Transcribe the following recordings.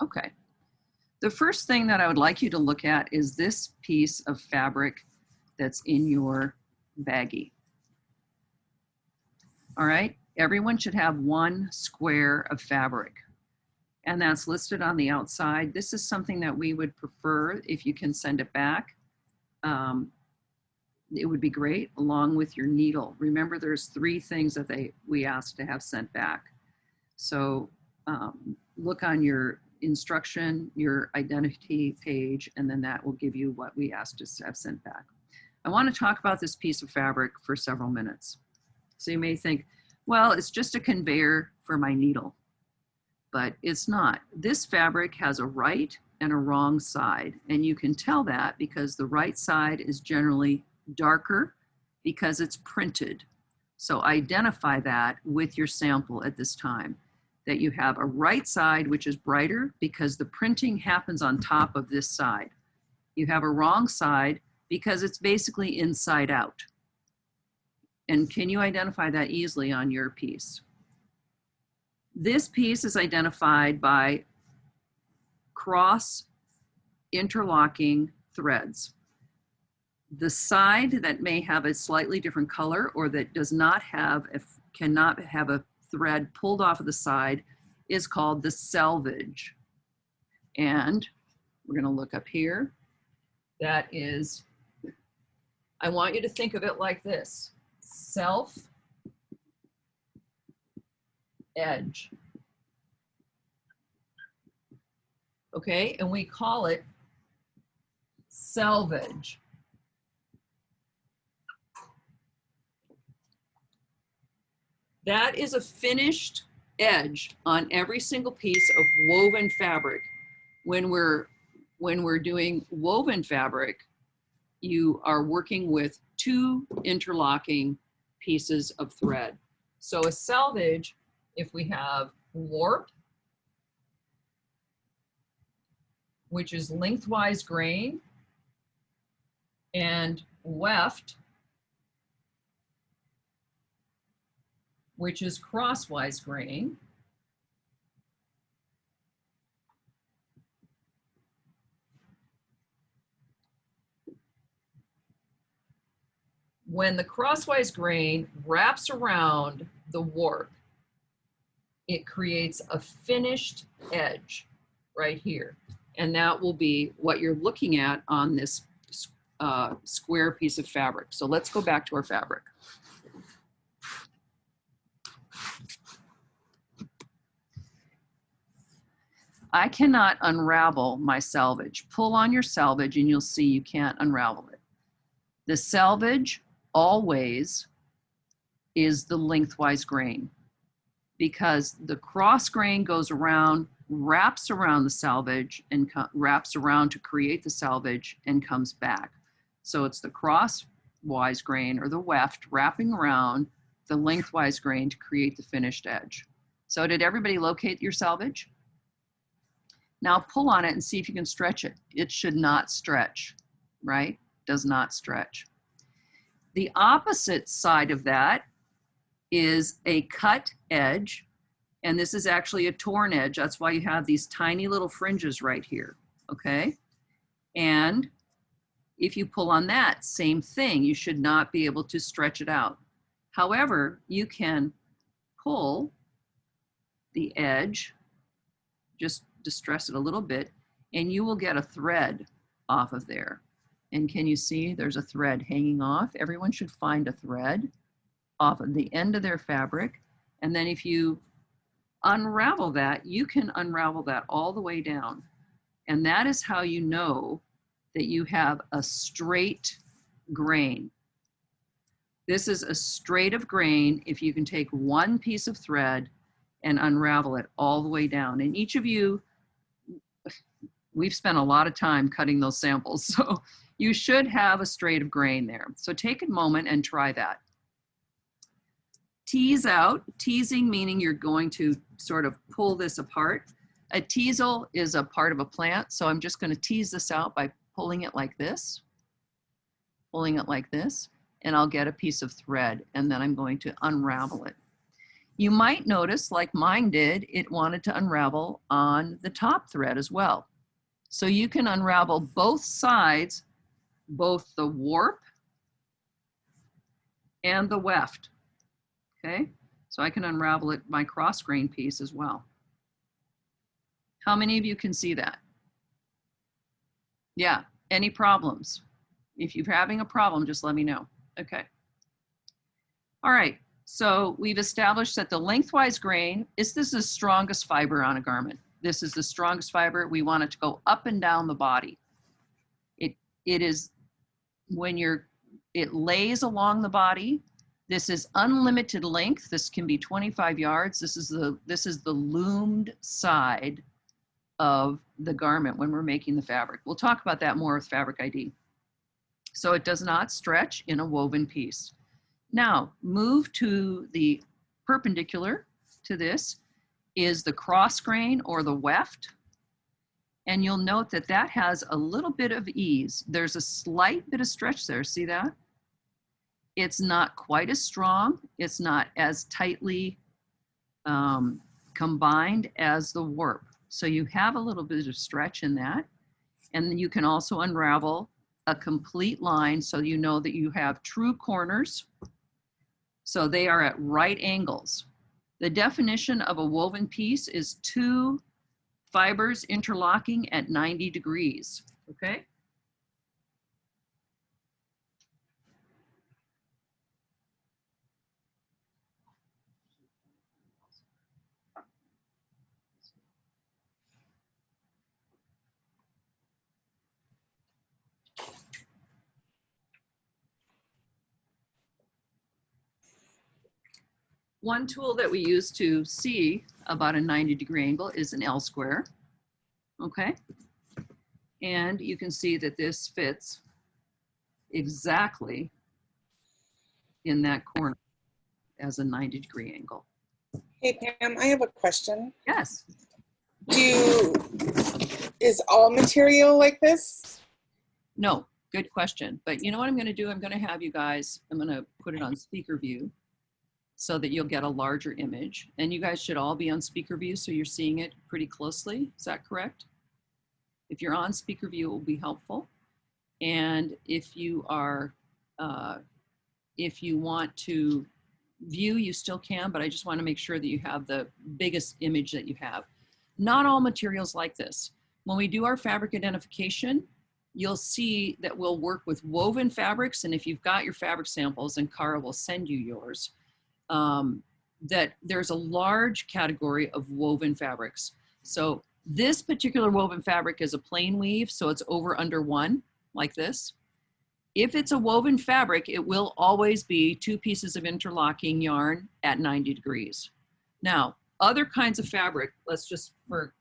Okay. The first thing that I would like you to look at is this piece of fabric that's in your baggie. All right, everyone should have one square of fabric, and that's listed on the outside. This is something that we would prefer if you can send it back. It would be great along with your needle. Remember, there's 3 things that we ask to have sent back. So look on your instruction, your identity page, and then that will give you what we asked to have sent back. I want to talk about this piece of fabric for several minutes. So you may think, well, it's just a conveyor for my needle, but it's not. This fabric has a right and a wrong side, and you can tell that because the right side is generally darker because it's printed. So identify that with your sample at this time, that you have a right side which is brighter because the printing happens on top of this side. You have a wrong side because it's basically inside out. And can you identify that easily on your piece? This piece is identified by cross interlocking threads. The side that may have a slightly different color or that does not have, cannot have a thread pulled off of the side is called the selvage. And we're going to look up here. That is, I want you to think of it like this: self edge. Okay, and we call it selvage. That is a finished edge on every single piece of woven fabric. When we're doing woven fabric, you are working with 2 interlocking pieces of thread. So a selvage, if we have warp, which is lengthwise grain, and weft, which is crosswise grain, when the crosswise grain wraps around the warp, it creates a finished edge right here. And that will be what you're looking at on this square piece of fabric. So let's go back to our fabric. I cannot unravel my selvage. Pull on your selvage and you'll see you can't unravel it. The selvage always is the lengthwise grain because the cross grain goes around, wraps around the selvage and wraps around to create the selvage and comes back. So it's the crosswise grain or the weft wrapping around the lengthwise grain to create the finished edge. So did everybody locate your selvage? Now pull on it and see if you can stretch it. It should not stretch, right? Does not stretch. The opposite side of that is a cut edge, and this is actually a torn edge. That's why you have these tiny little fringes right here, okay? And if you pull on that, same thing. You should not be able to stretch it out. However, you can pull the edge, just distress it a little bit, and you will get a thread off of there. And can you see there's a thread hanging off? Everyone should find a thread off of the end of their fabric. And then if you unravel that, you can unravel that all the way down. And that is how you know that you have a straight grain. This is a straight of grain if you can take one piece of thread and unravel it all the way down. And each of you, we've spent a lot of time cutting those samples, so you should have a straight of grain there. So take a moment and try that. Tease out, teasing meaning you're going to sort of pull this apart. A teasel is a part of a plant, so I'm just going to tease this out by pulling it like this, and I'll get a piece of thread, and then I'm going to unravel it. You might notice, like mine did, it wanted to unravel on the top thread as well. So you can unravel both sides, both the warp and the weft, okay? So I can unravel it, my cross grain piece as well. How many of you can see that? Yeah, any problems? If you're having a problem, just let me know. Okay. All right, so we've established that the lengthwise grain is the strongest fiber on a garment. This is the strongest fiber. We want it to go up and down the body. It is when it lays along the body. This is unlimited length. This can be 25 yards. This is the loomed side of the garment when we're making the fabric. We'll talk about that more with Fabric ID. So it does not stretch in a woven piece. Now, move to the perpendicular to this is the cross grain or the weft. And you'll note that that has a little bit of ease. There's a slight bit of stretch there, see that? It's not quite as strong. It's not as tightly combined as the warp. So you have a little bit of stretch in that. And then you can also unravel a complete line so you know that you have true corners. So they are at right angles. The definition of a woven piece is two fibers interlocking at 90 degrees, okay? One tool that we use to see about a 90-degree angle is an L square, okay? And you can see that this fits exactly in that corner as a 90-degree angle. Hey Pam, I have a question. Yes. Is all material like this? No, good question. But you know what I'm going to do? I'm going to have you guys, I'm going to put it on speaker view so that you'll get a larger image. And you guys should all be on speaker view so you're seeing it pretty closely. Is that correct? If you're on speaker view, it will be helpful. And if you are, if you want to view, you still can, but I just want to make sure that you have the biggest image that you have. Not all materials like this. When we do our fabric identification, you'll see that we'll work with woven fabrics. And if you've got your fabric samples, and Cara will send you yours, that there's a large category of woven fabrics. So this particular woven fabric is a plain weave, so it's over under one, like this. If it's a woven fabric, it will always be two pieces of interlocking yarn at 90 degrees. Now, other kinds of fabric, let's just, for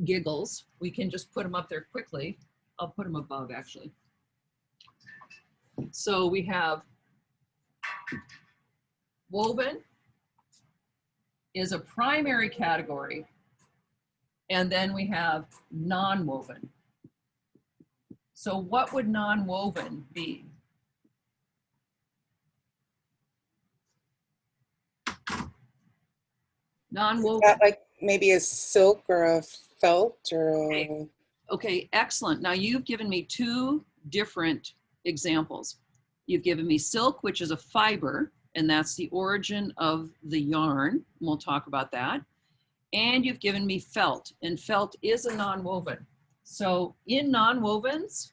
giggles, we can just put them up there quickly. I'll put them above, actually. So we have woven is a primary category, and then we have non-woven. So what would non-woven be? Non-woven. Like maybe a silk or a felt or a... Okay, excellent. Now you've given me two different examples. You've given me silk, which is a fiber, and that's the origin of the yarn. We'll talk about that. And you've given me felt, and felt is a non-woven. So in non-wovens,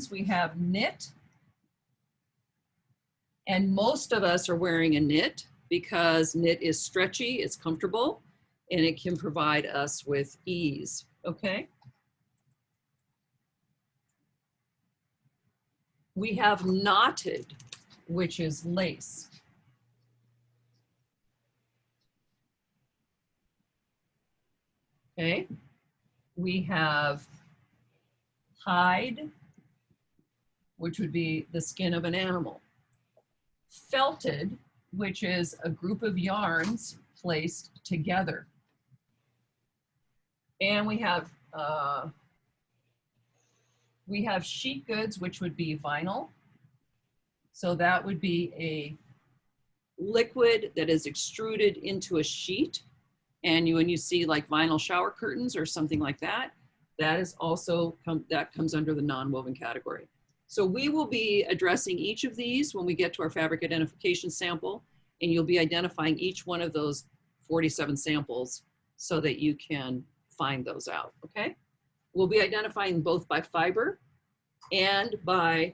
we have knit. And most of us are wearing a knit because knit is stretchy, it's comfortable, and it can provide us with ease, okay? We have knotted, which is lace. Okay, we have hide, which would be the skin of an animal. Felted, which is a group of yarns placed together. And we have We have sheet goods, which would be vinyl. So that would be a liquid that is extruded into a sheet. And when you see like vinyl shower curtains or something like that, that is also, that comes under the non-woven category. So we will be addressing each of these when we get to our fabric identification sample, and you'll be identifying each one of those 47 samples so that you can find those out, okay? We'll be identifying both by fiber and by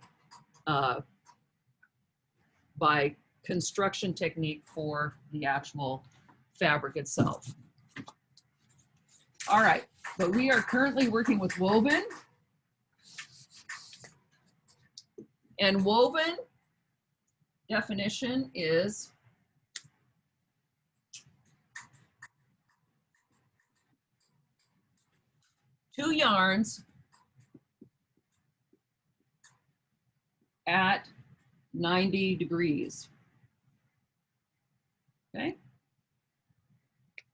construction technique for the actual fabric itself. All right, but we are currently working with woven. And woven definition is two yarns at 90 degrees. Okay?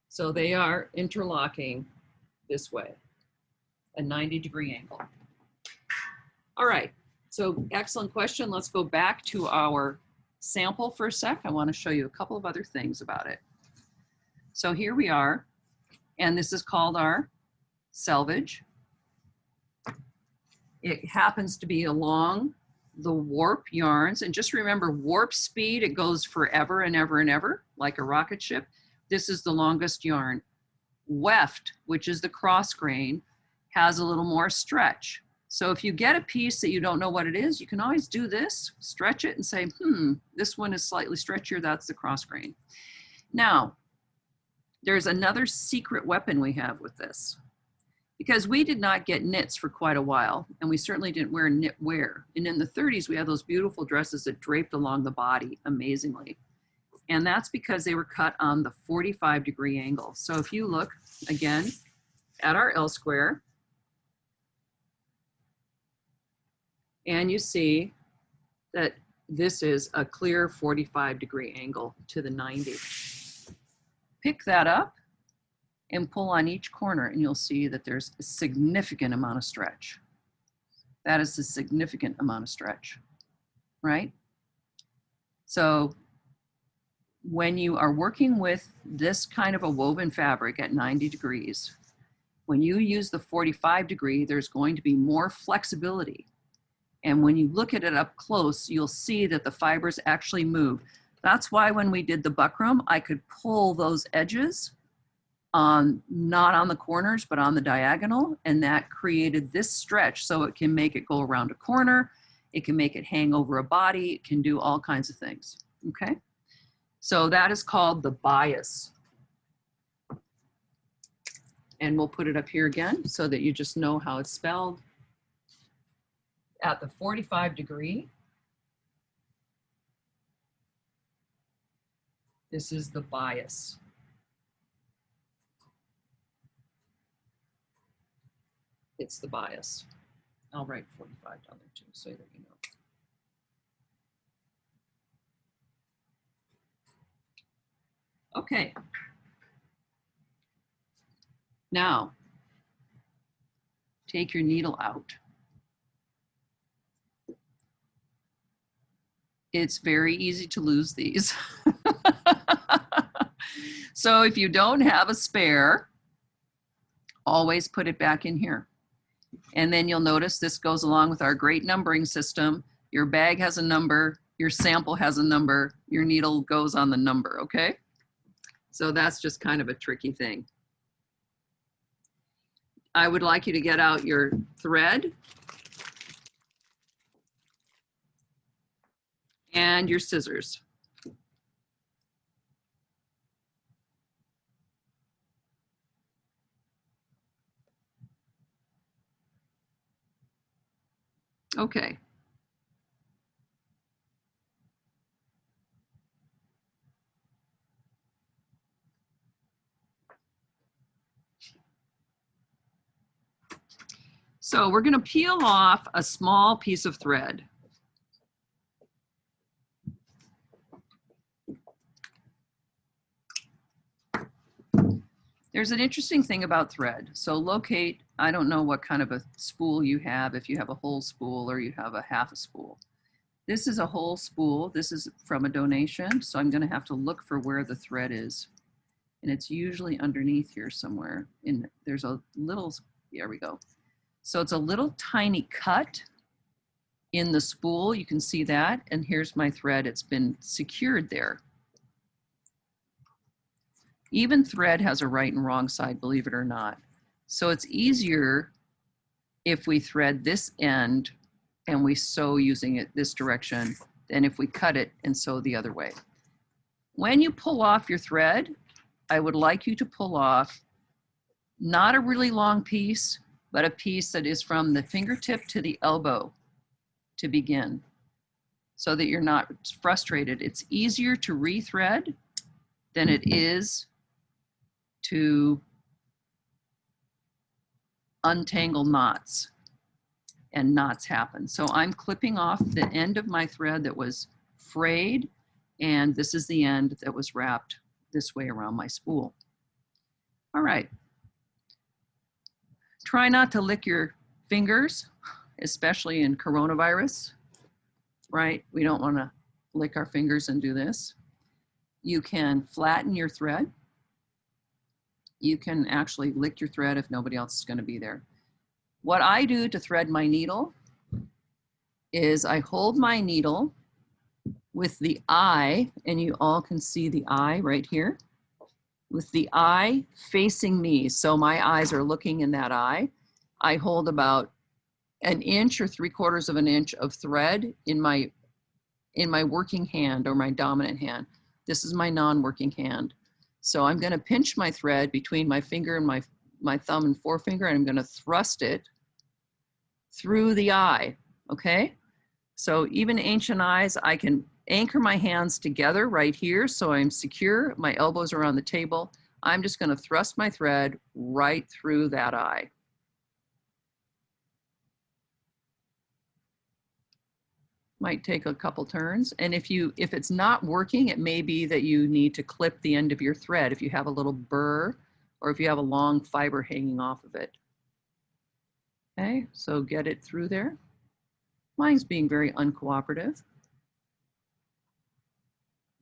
So they are interlocking this way, a 90-degree angle. All right, so excellent question. Let's go back to our sample for a sec. I want to show you a couple of other things about it. So here we are, and this is called our Selvage. It happens to be along the warp yarns, and just remember warp speed, it goes forever and ever and ever, like a rocket ship. This is the longest yarn. Weft, which is the cross grain, has a little more stretch. So if you get a piece that you don't know what it is, you can always do this, stretch it and say, this one is slightly stretchier, that's the cross grain. Now, there's another secret weapon we have with this. Because we did not get knits for quite a while, and we certainly didn't wear knitwear. And in the 30s, we had those beautiful dresses that draped along the body amazingly. And that's because they were cut on the 45-degree angle. So if you look, again, at our L square, and you see that this is a clear 45-degree angle to the 90. Pick that up and pull on each corner, and you'll see that there's a significant amount of stretch. That is a significant amount of stretch, right? So when you are working with this kind of a woven fabric at 90 degrees, when you use the 45 degree, there's going to be more flexibility. And when you look at it up close, you'll see that the fibers actually move. That's why when we did the buckram, I could pull those edges not on the corners, but on the diagonal, and that created this stretch, so it can make it go around a corner, it can make it hang over a body, it can do all kinds of things, okay? So that is called the bias. And we'll put it up here again so that you just know how it's spelled. At the 45 degree, this is the bias. It's the bias. I'll write 45 down there too, so that you know. Okay. Now, take your needle out. It's very easy to lose these. So if you don't have a spare, always put it back in here. And then you'll notice this goes along with our great numbering system. Your bag has a number, your sample has a number, your needle goes on the number, okay? So that's just kind of a tricky thing. I would like you to get out your thread and your scissors. Okay. So we're going to peel off a small piece of thread. There's an interesting thing about thread. So locate I don't know what kind of a spool you have, if you have a whole spool or you have a half a spool. This is a whole spool. This is from a donation, so I'm going to have to look for where the thread is. And it's usually underneath here somewhere. There's a little, there we go. So it's a little tiny cut in the spool. You can see that. And here's my thread. It's been secured there. Even thread has a right and wrong side, believe it or not. So it's easier if we thread this end and we sew using it this direction than if we cut it and sew the other way. When you pull off your thread, I would like you to pull off not a really long piece, but a piece that is from the fingertip to the elbow to begin, so that you're not frustrated. It's easier to rethread than it is to untangle knots, and knots happen. So I'm clipping off the end of my thread that was frayed, and this is the end that was wrapped this way around my spool. All right. Try not to lick your fingers, especially in coronavirus, right? We don't want to lick our fingers and do this. You can flatten your thread. You can actually lick your thread if nobody else is going to be there. What I do to thread my needle is I hold my needle with the eye, and you all can see the eye right here, with the eye facing me. So my eyes are looking in that eye. I hold about 1 inch or 3/4 of an inch of thread in my working hand, or my dominant hand. This is my non-working hand. So I'm going to pinch my thread between my finger and my thumb and forefinger, and I'm going to thrust it through the eye, okay? So even ancient eyes, I can anchor my hands together right here so I'm secure. My elbows are on the table. I'm just going to thrust my thread right through that eye. Might take a couple turns. And if it's not working, it may be that you need to clip the end of your thread if you have a little burr, or if you have a long fiber hanging off of it. Okay, so get it through there. Mine's being very uncooperative.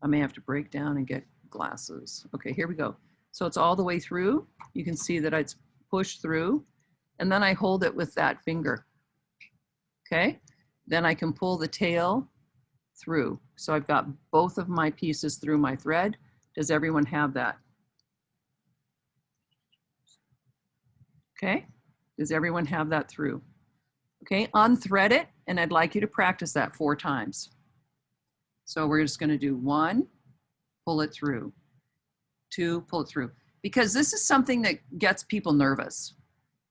I may have to break down and get glasses. Okay, here we go. So it's all the way through. You can see that it's pushed through, and then I hold it with that finger. Okay, then I can pull the tail through. So I've got both of my pieces through my thread. Does everyone have that? Okay, does everyone have that through? Okay, unthread it, and I'd like you to practice that 4 times. So we're just going to do 1, pull it through, 2, pull it through, because this is something that gets people nervous.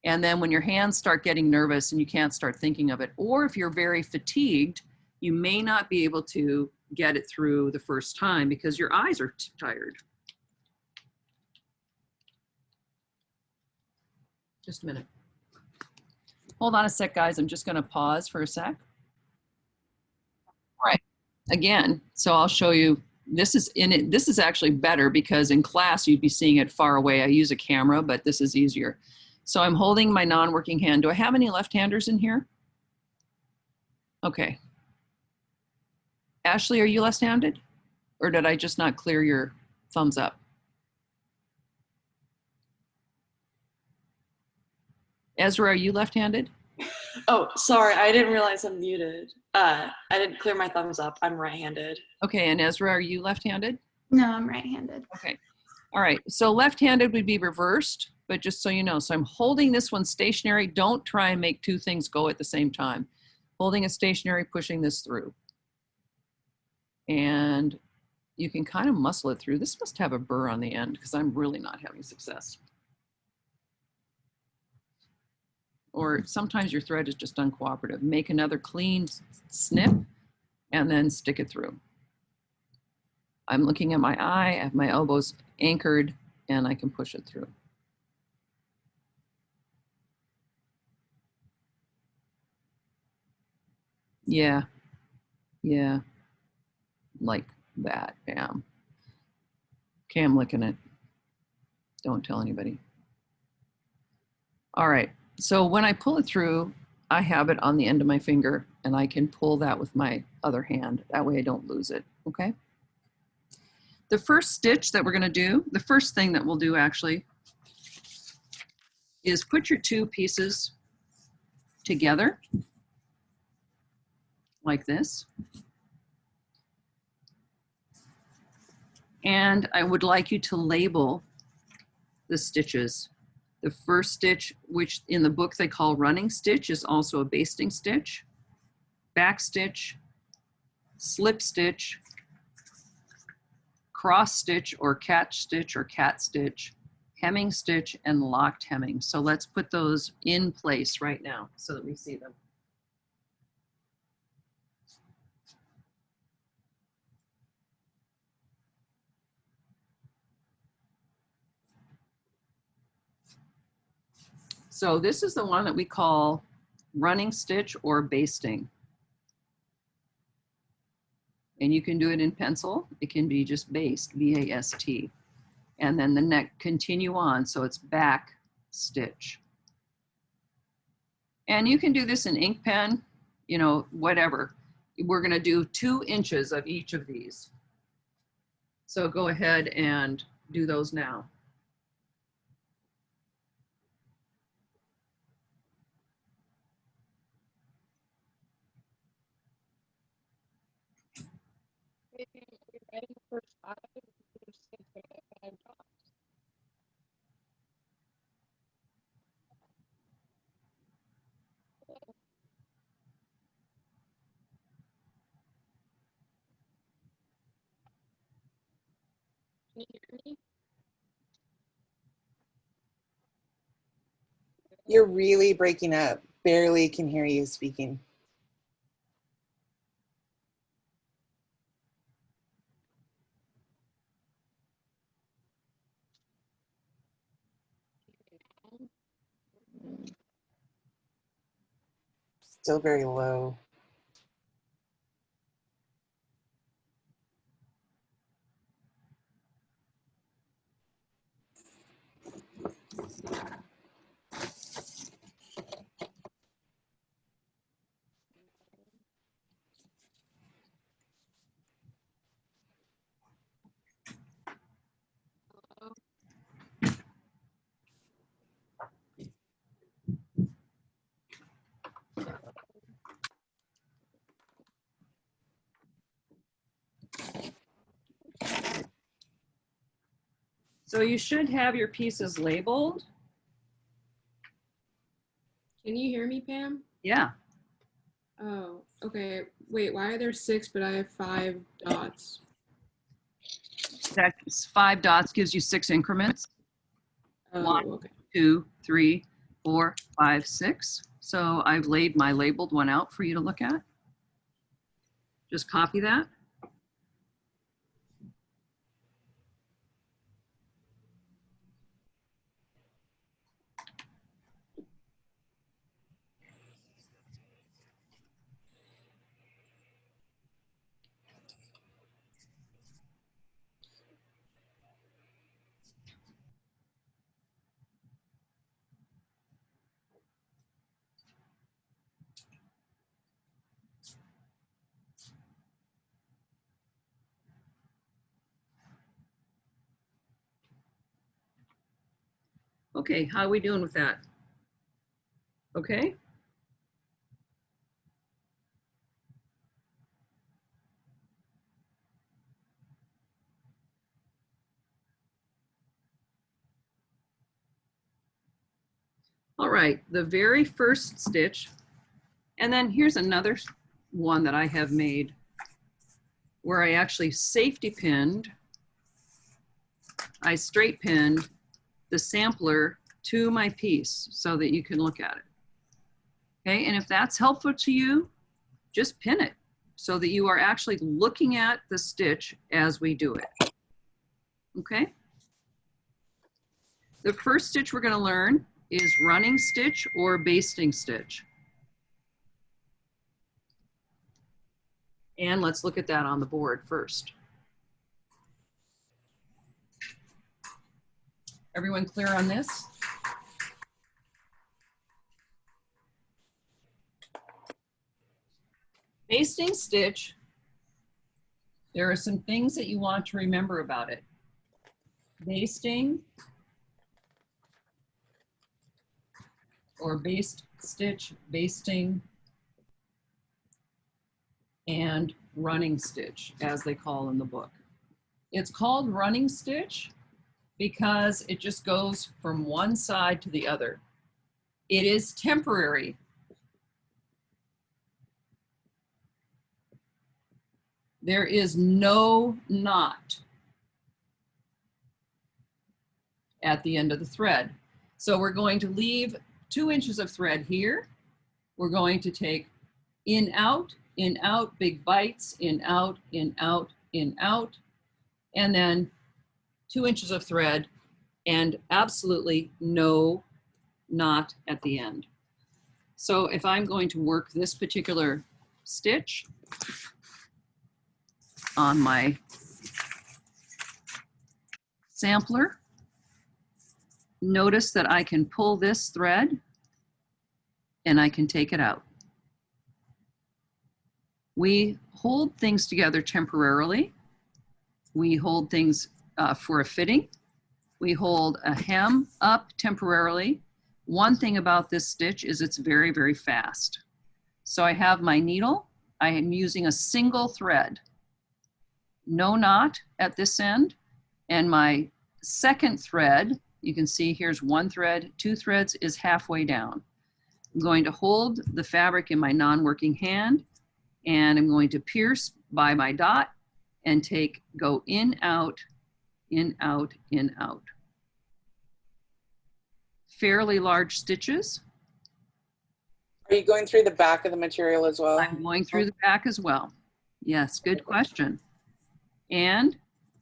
And then when your hands start getting nervous and you can't start thinking of it, or if you're very fatigued, you may not be able to get it through the first time because your eyes are tired. Just a minute. Hold on a sec, guys. I'm just going to pause for a sec. All right. Again, so I'll show you. This is actually better because in class you'd be seeing it far away. I use a camera, but this is easier. So I'm holding my non-working hand. Do I have any left-handers in here? Okay. Ashley, are you left-handed? Or did I just not clear your thumbs up? Ezra, are you left-handed? Oh, sorry, I didn't realize I'm muted. I didn't clear my thumbs up. I'm right-handed. Okay, and Ezra, are you left-handed? No, I'm right-handed. Okay. All right, so left-handed would be reversed, but just so you know. So I'm holding this one stationary. Don't try and make 2 things go at the same time. Holding it stationary, pushing this through. And you can kind of muscle it through. This must have a burr on the end because I'm really not having success. Or sometimes your thread is just uncooperative. Make another clean snip and then stick it through. I'm looking at my eye, I have my elbows anchored, and I can push it through. Yeah, like that, bam. Okay, I'm licking it. Don't tell anybody. All right, So when I pull it through, I have it on the end of my finger and I can pull that with my other hand. That way I don't lose it, okay? The first stitch that we're gonna do, the first thing that we'll do actually, is put your two pieces together like this. And I would like you to label the stitches. The first stitch, which in the book they call running stitch, is also a basting stitch, backstitch, slip stitch, cross stitch or catch stitch or cat stitch, hemming stitch, and locked hemming. So let's put those in place right now so that we see them. So this is the one that we call running stitch or basting. And you can do it in pencil. It can be just baste, B-A-S-T. And then the neck continue on, so it's back stitch. And you can do this in ink pen, you know, whatever. We're gonna do 2 inches of each of these. So go ahead and do those now. You're really breaking up. Barely can hear you speaking. Still very low. So you should have your pieces labeled. Can you hear me, Pam? Yeah. Oh, okay. Wait, why are there 6 but I have 5 dots? That's 5 dots gives you 6 increments. Oh, 1, okay. 2, 3, 4, 5, 6. So I've laid my labeled one out for you to look at. Just copy that. Okay, how are we doing with that? Okay. All right, the very first stitch, and then here's another one that I have made where I actually safety pinned, I straight pinned the sampler to my piece so that you can look at it. Okay, and if that's helpful to you, just pin it so that you are actually looking at the stitch as we do it. Okay? The first stitch we're going to learn is running stitch or basting stitch. And let's look at that on the board first. Everyone clear on this? Basting stitch, there are some things that you want to remember about it. Basting or baste stitch, basting, and running stitch, as they call in the book. It's called running stitch because it just goes from one side to the other. It is temporary. There is no knot at the end of the thread. So we're going to leave 2 inches of thread here. We're going to take in, out, big bites, in, out, and then 2 inches of thread and absolutely no knot at the end. So if I'm going to work this particular stitch on my sampler, notice that I can pull this thread and I can take it out. We hold things together temporarily. We hold things for a fitting. We hold a hem up temporarily. One thing about this stitch is it's very, very fast. So I have my needle. I am using a single thread, no knot at this end. And my second thread, you can see here's 1 thread, 2 threads is halfway down. I'm going to hold the fabric in my non-working hand and I'm going to pierce by my dot and go in, out, in, out, in, out. Fairly large stitches. Are you going through the back of the material as well? I'm going through the back as well. Yes, good question. And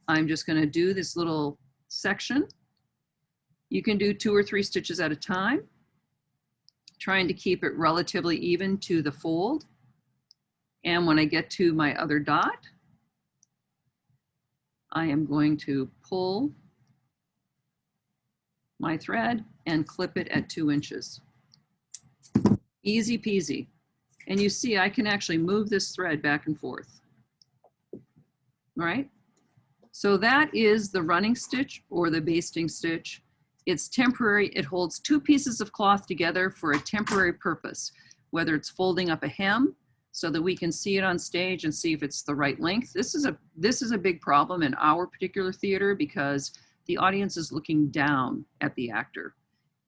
I'm just going to do this little section. You can do 2 or 3 stitches at a time, trying to keep it relatively even to the fold. And when I get to my other dot, I am going to pull my thread and clip it at 2 inches. Easy peasy. And you see, I can actually move this thread back and forth. All right? So that is the running stitch or the basting stitch. It's temporary. It holds 2 pieces of cloth together for a temporary purpose, whether it's folding up a hem so that we can see it on stage and see if it's the right length. This is a big problem in our particular theater because the audience is looking down at the actor.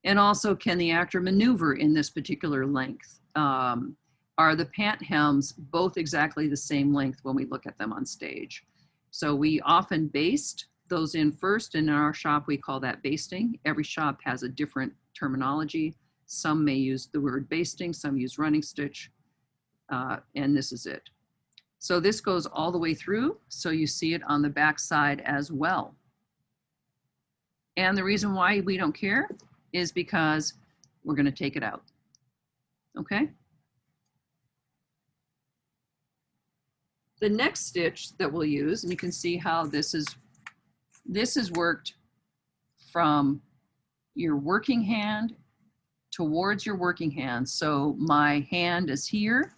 And also, can the actor maneuver in this particular length? Are the pant hems both exactly the same length when we look at them on stage? So we often baste those in first, and in our shop we call that basting. Every shop has a different terminology. Some may use the word basting, some use running stitch, and this is it. So this goes all the way through, so you see it on the back side as well. And the reason why we don't care is because we're going to take it out. Okay? The next stitch that we'll use, and you can see how this is worked from your working hand towards your working hand. So my hand is here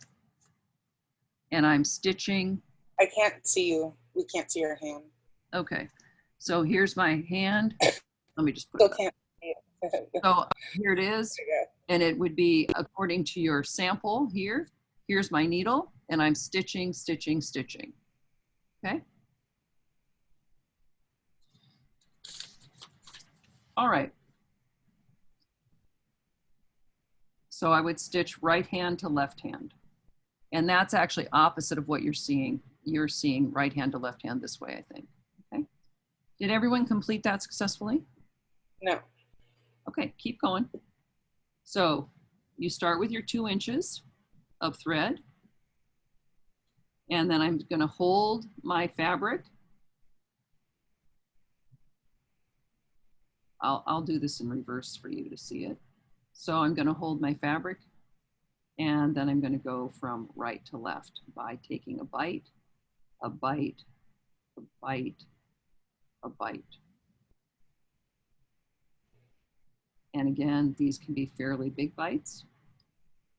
and I'm stitching. I can't see you. We can't see your hand. Okay, so here's my hand. Let me just put Still it. can't see it. So here it is, and it would be according to your sample here. Here's my needle, and I'm stitching, stitching, stitching. Okay. All right. So I would stitch right hand to left hand. And that's actually opposite of what you're seeing. You're seeing right hand to left hand this way, I think. Okay. Did everyone complete that successfully? No. Okay, keep going. So you start with your 2 inches of thread. And then I'm going to hold my fabric. I'll do this in reverse for you to see it. So I'm going to hold my fabric, and then I'm going to go from right to left by taking a bite, a bite, a bite, a bite. And again, these can be fairly big bites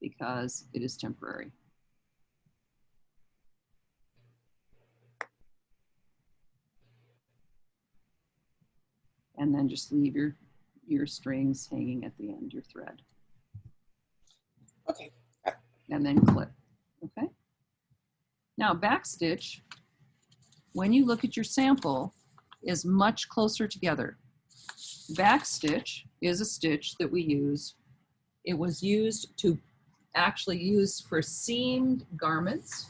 because it is temporary. and then just leave your strings hanging at the end, your thread, Okay. and then clip, okay? Now backstitch, when you look at your sample, is much closer together. Backstitch is a stitch that we use. It was used to actually use for seamed garments.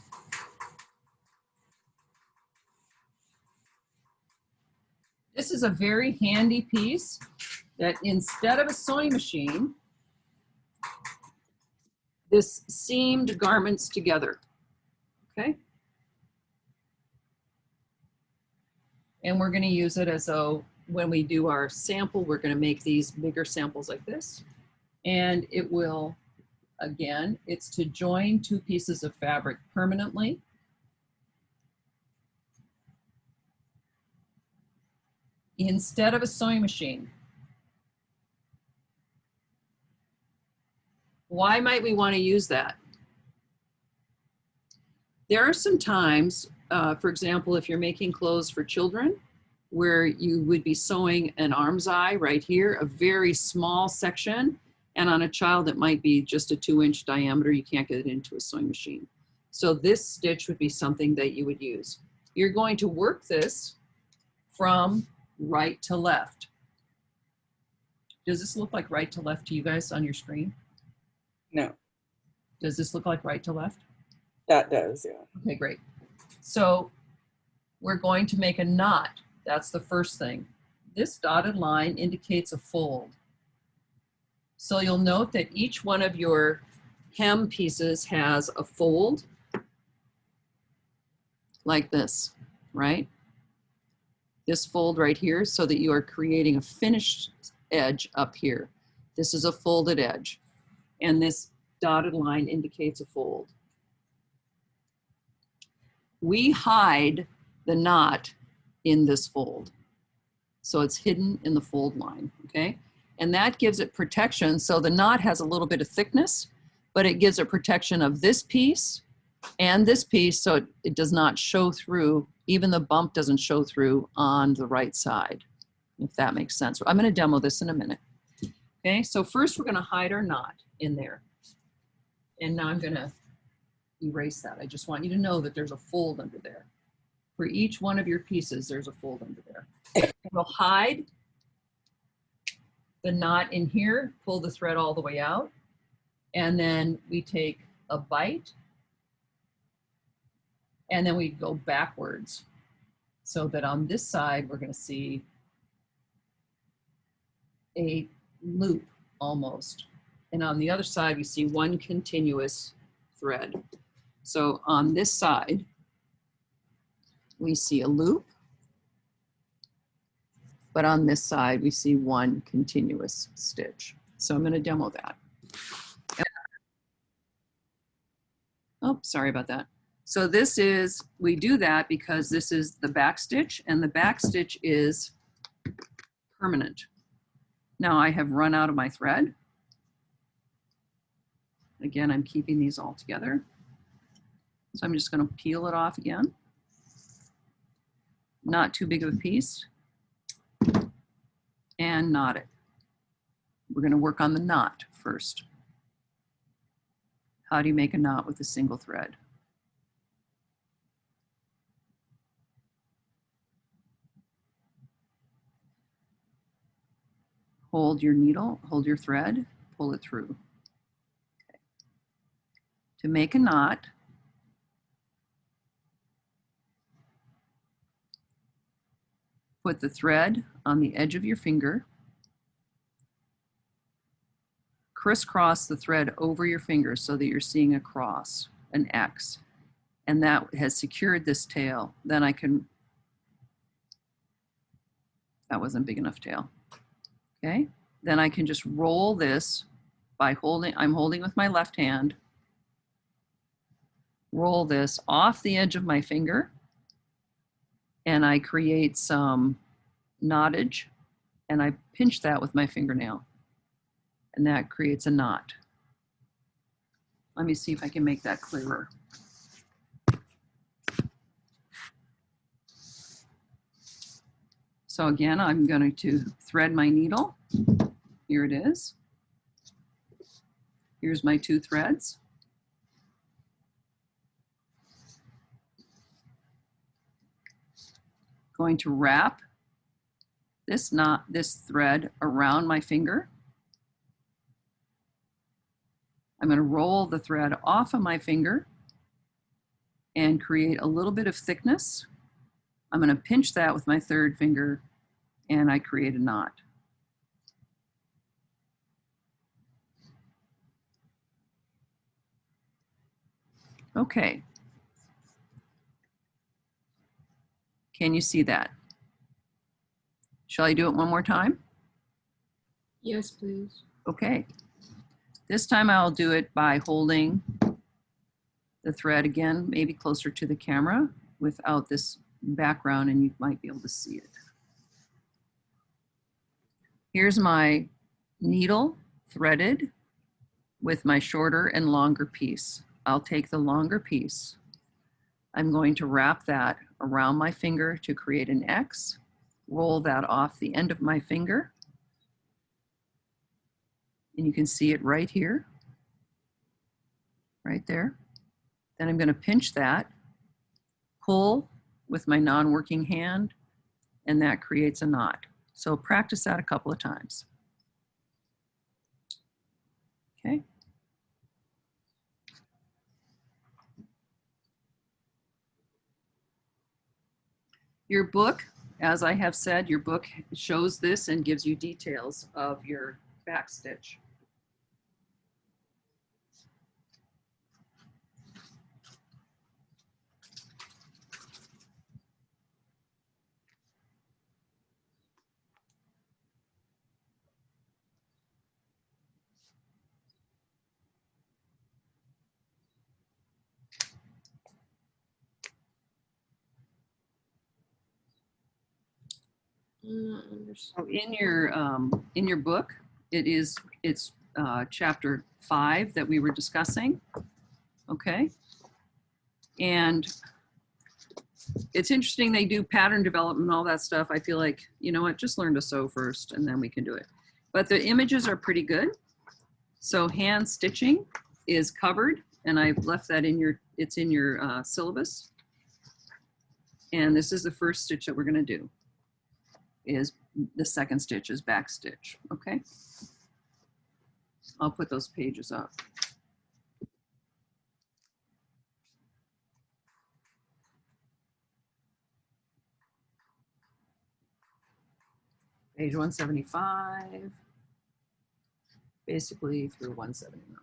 This is a very handy piece that instead of a sewing machine, this seamed garments together, okay? And we're going to use it as though when we do our sample, we're going to make these bigger samples like this. And it will, again, it's to join two pieces of fabric permanently. Instead of a sewing machine. Why might we want to use that? There are some times, for example, if you're making clothes for children, where you would be sewing an arm's eye right here, a very small section, and on a child it might be just a 2-inch diameter. You can't get it into a sewing machine. So this stitch would be something that you would use. You're going to work this from right to left. Does this look like right to left to you guys on your screen? No, Does this look like right to left? that does, yeah. Okay, great. So we're going to make a knot. That's the first thing. This dotted line indicates a fold. So you'll note that each one of your hem pieces has a fold like this, right? This fold right here, so that you are creating a finished edge up here. This is a folded edge, and this dotted line indicates a fold. We hide the knot in this fold, so it's hidden in the fold line, okay? And that gives it protection. So the knot has a little bit of thickness, but it gives it protection of this piece and this piece, so it does not show through. Even the bump doesn't show through on the right side, if that makes sense. I'm going to demo this in a minute. Okay, so first we're going to hide our knot in there. And now I'm going to erase that. I just want you to know that there's a fold under there. For each one of your pieces, there's a fold under there. We'll hide the knot in here, pull the thread all the way out, and then we take a bite, and then we go backwards, so that on this side, we're going to see a loop almost. And on the other side, we see one continuous thread. So on this side, we see a loop, but on this side, we see one continuous stitch. So I'm going to demo that. Oh, sorry about that. So this is, we do that because this is the back stitch, and the back stitch is permanent. Now I have run out of my thread. Again, I'm keeping these all together. So I'm just going to peel it off again. Not too big of a piece. And knot it. We're going to work on the knot first. How do you make a knot with a single thread? Hold your needle, hold your thread, pull it through. Okay. To make a knot, put the thread on the edge of your finger, crisscross the thread over your finger so that you're seeing a cross, an X, and that has secured this tail. Then I can, that wasn't big enough tail. Okay, then I can just roll this by holding, I'm holding with my left hand, roll this off the edge of my finger, and I create some knottage, and I pinch that with my fingernail, and that creates a knot. Let me see if I can make that clearer. So again, I'm going to thread my needle. Here it is. Here's my 2 threads. Going to wrap this thread around my finger. I'm going to roll the thread off of my finger and create a little bit of thickness. I'm going to pinch that with my 3rd finger and I create a knot. Okay. Can you see that? Shall I do it one more time? Yes, please. Okay. This time I'll do it by holding the thread again, maybe closer to the camera without this background, and you might be able to see it. Here's my needle threaded with my shorter and longer piece. I'll take the longer piece. I'm going to wrap that around my finger to create an X, roll that off the end of my finger, and you can see it right here, right there. Then I'm going to pinch that, pull with my non-working hand, and that creates a knot. So practice that a couple of times. Okay. Your book, as I have said, your book shows this and gives you details of your backstitch. So in your book, it's chapter 5 that we were discussing. Okay, and it's interesting they do pattern development and all that stuff. I feel like, you know what, just learn to sew first and then we can do it. But the images are pretty good. So hand stitching is covered, and I've left that in your, it's in your syllabus. And this is the first stitch that we're going to do. Is the second stitch is back stitch. Okay, I'll put those pages up. Page 175, basically through 179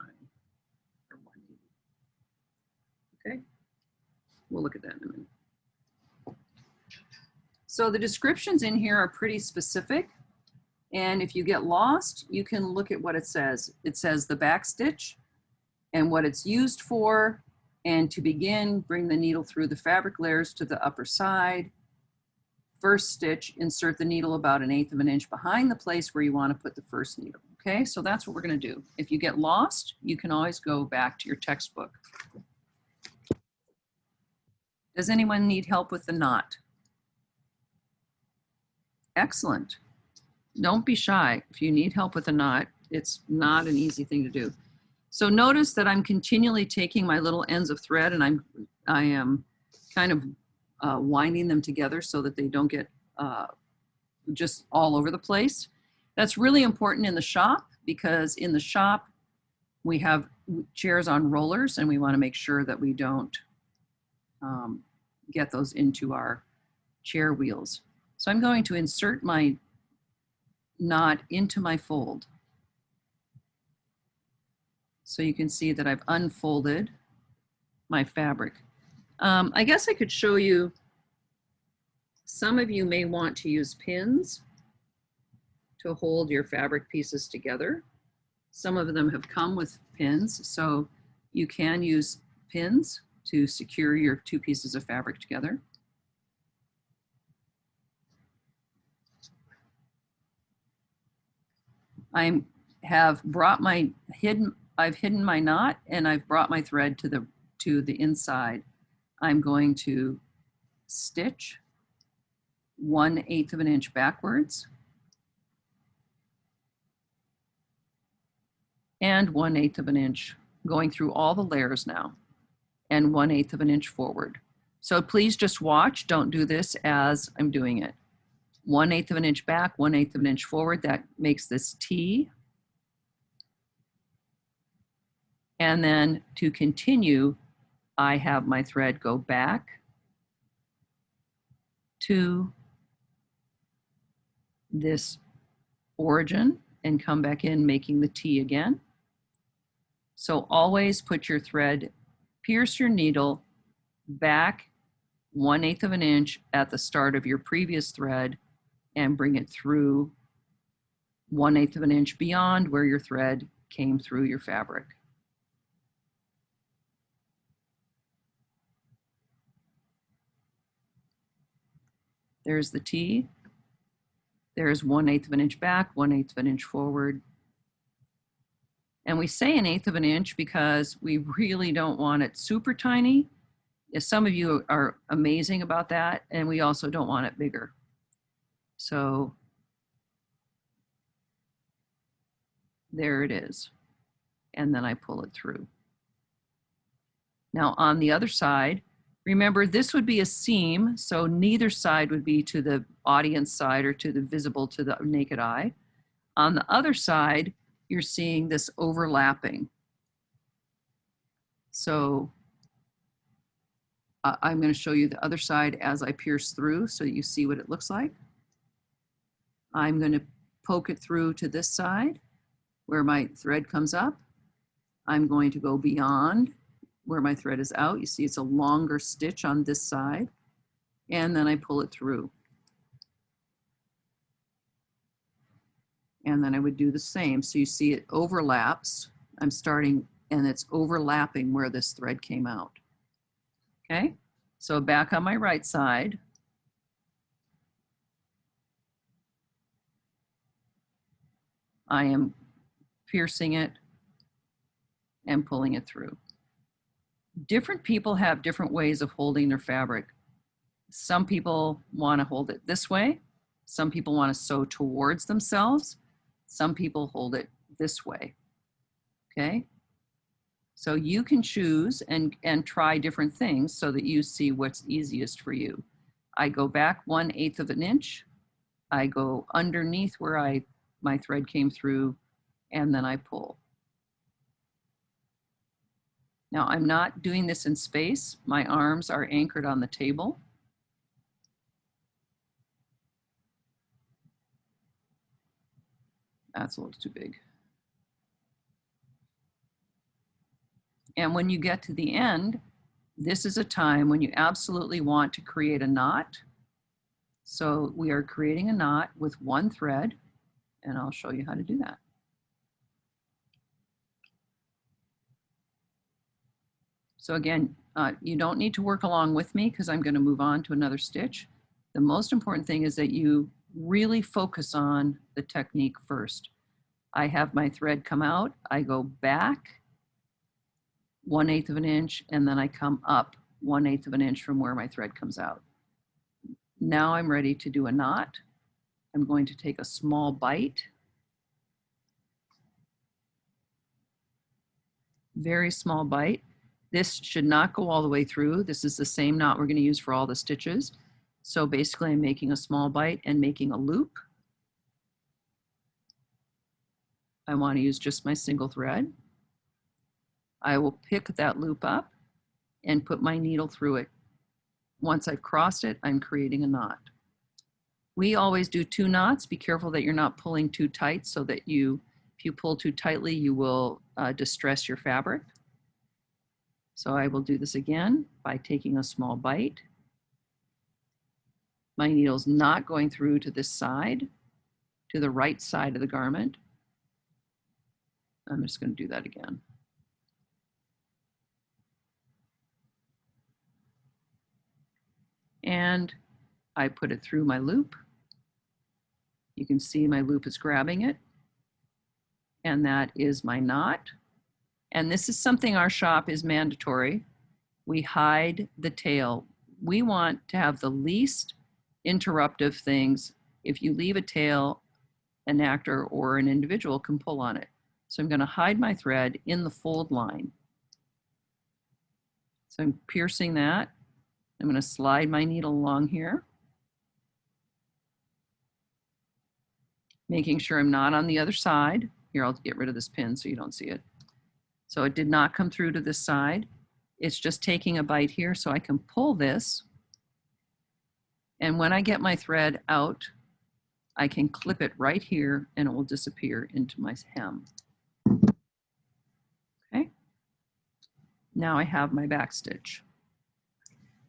or 180. Okay, we'll look at that in a minute. So the descriptions in here are pretty specific, and if you get lost, you can look at what it says. It says the back stitch and what it's used for, and to begin, bring the needle through the fabric layers to the upper side. First stitch, insert the needle about 1/8 of an inch behind the place where you want to put the first needle. Okay, so that's what we're going to do. If you get lost, you can always go back to your textbook. Does anyone need help with the knot? Excellent. Don't be shy. If you need help with a knot, it's not an easy thing to do. So notice that I'm continually taking my little ends of thread and I am kind of winding them together so that they don't get just all over the place. That's really important in the shop, because in the shop we have chairs on rollers and we want to make sure that we don't get those into our chair wheels. So I'm going to insert my knot into my fold. So you can see that I've unfolded my fabric. I guess I could show you, some of you may want to use pins to hold your fabric pieces together. Some of them have come with pins, so you can use pins to secure your 2 pieces of fabric together. I've hidden my knot and I've brought my thread to the inside. I'm going to stitch 1/8 of an inch backwards, and 1/8 of an inch, going through all the layers now, and 1/8 of an inch forward. So please just watch, don't do this as I'm doing it. 1/8 of an inch back, 1/8 of an inch forward, that makes this T. And then to continue, I have my thread go back to this origin and come back in, making the T again. So always put your thread, pierce your needle back 1/8 of an inch at the start of your previous thread and bring it through 1/8 of an inch beyond where your thread came through your fabric. There's the T. There's 1/8 of an inch back, 1/8 of an inch forward. And we say 1/8 of an inch because we really don't want it super tiny. Some of you are amazing about that, and we also don't want it bigger. So there it is. And then I pull it through. Now on the other side, remember this would be a seam, so neither side would be to the audience side or to the visible to the naked eye. On the other side, you're seeing this overlapping. So I'm going to show you the other side as I pierce through so you see what it looks like. I'm going to poke it through to this side where my thread comes up. I'm going to go beyond where my thread is out. You see it's a longer stitch on this side, and then I pull it through. And then I would do the same. So you see it overlaps. I'm starting and it's overlapping where this thread came out. Okay, so back on my right side, I am piercing it and pulling it through. Different people have different ways of holding their fabric. Some people want to hold it this way. Some people want to sew towards themselves. Some people hold it this way. Okay? So you can choose and try different things so that you see what's easiest for you. I go back 1/8 of an inch. I go underneath where my thread came through, and then I pull. Now I'm not doing this in space. My arms are anchored on the table. That's a little too big. And when you get to the end, this is a time when you absolutely want to create a knot. So we are creating a knot with one thread, and I'll show you how to do that. So again, you don't need to work along with me because I'm going to move on to another stitch. The most important thing is that you really focus on the technique first. I have my thread come out, I go back 1/8 of an inch, and then I come up 1/8 of an inch from where my thread comes out. Now I'm ready to do a knot. I'm going to take a small bite, very small bite. This should not go all the way through. This is the same knot we're going to use for all the stitches. So basically I'm making a small bite and making a loop. I want to use just my single thread. I will pick that loop up and put my needle through it. Once I've crossed it, I'm creating a knot. We always do 2 knots. Be careful that you're not pulling too tight so that if you pull too tightly, you will distress your fabric. So I will do this again by taking a small bite. My needle's not going through to this side, to the right side of the garment. I'm just going to do that again. And I put it through my loop. You can see my loop is grabbing it. And that is my knot. And this is something our shop is mandatory. We hide the tail. We want to have the least interruptive things. If you leave a tail, an actor or an individual can pull on it. So I'm going to hide my thread in the fold line. So I'm piercing that. I'm going to slide my needle along here, making sure I'm not on the other side. Here, I'll get rid of this pin so you don't see it. So it did not come through to this side. It's just taking a bite here, so I can pull this. And when I get my thread out, I can clip it right here and it will disappear into my hem. Okay. Now I have my back stitch.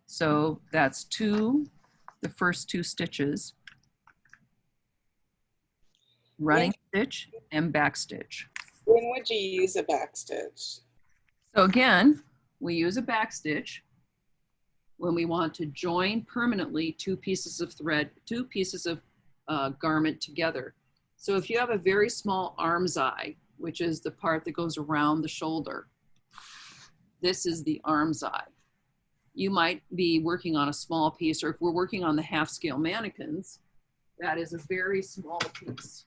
So that's the first 2 stitches, running stitch and back stitch. When would you use a back stitch? So again, we use a back stitch when we want to join permanently 2 pieces of thread, 2 pieces of garment together. So if you have a very small arm's eye, which is the part that goes around the shoulder, this is the arm's eye. You might be working on a small piece, or if we're working on the half scale mannequins, that is a very small piece.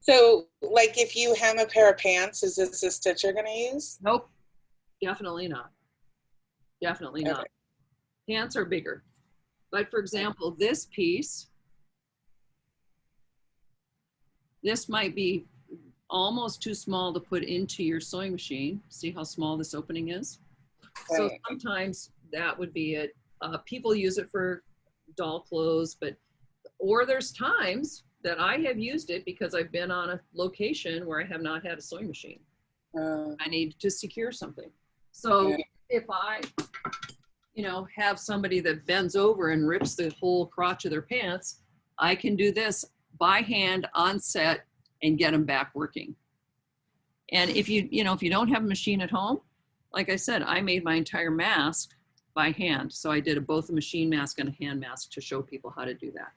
So like if you hem a pair of pants, is this a stitch you're gonna use? Nope, definitely not. Definitely not. Okay. Pants are bigger. But for example, this piece, this might be almost too small to put into your sewing machine. See how small this opening is? So Right. sometimes that would be it. People use it for doll clothes, or there's times that I have used it because I've been on a location where I have not had a sewing machine. I need to secure something. So Yeah. if I, have somebody that bends over and rips the whole crotch of their pants, I can do this by hand on set and get them back working. And if you don't have a machine at home, like I said, I made my entire mask by hand. So I did both a machine mask and a hand mask to show people how to do that.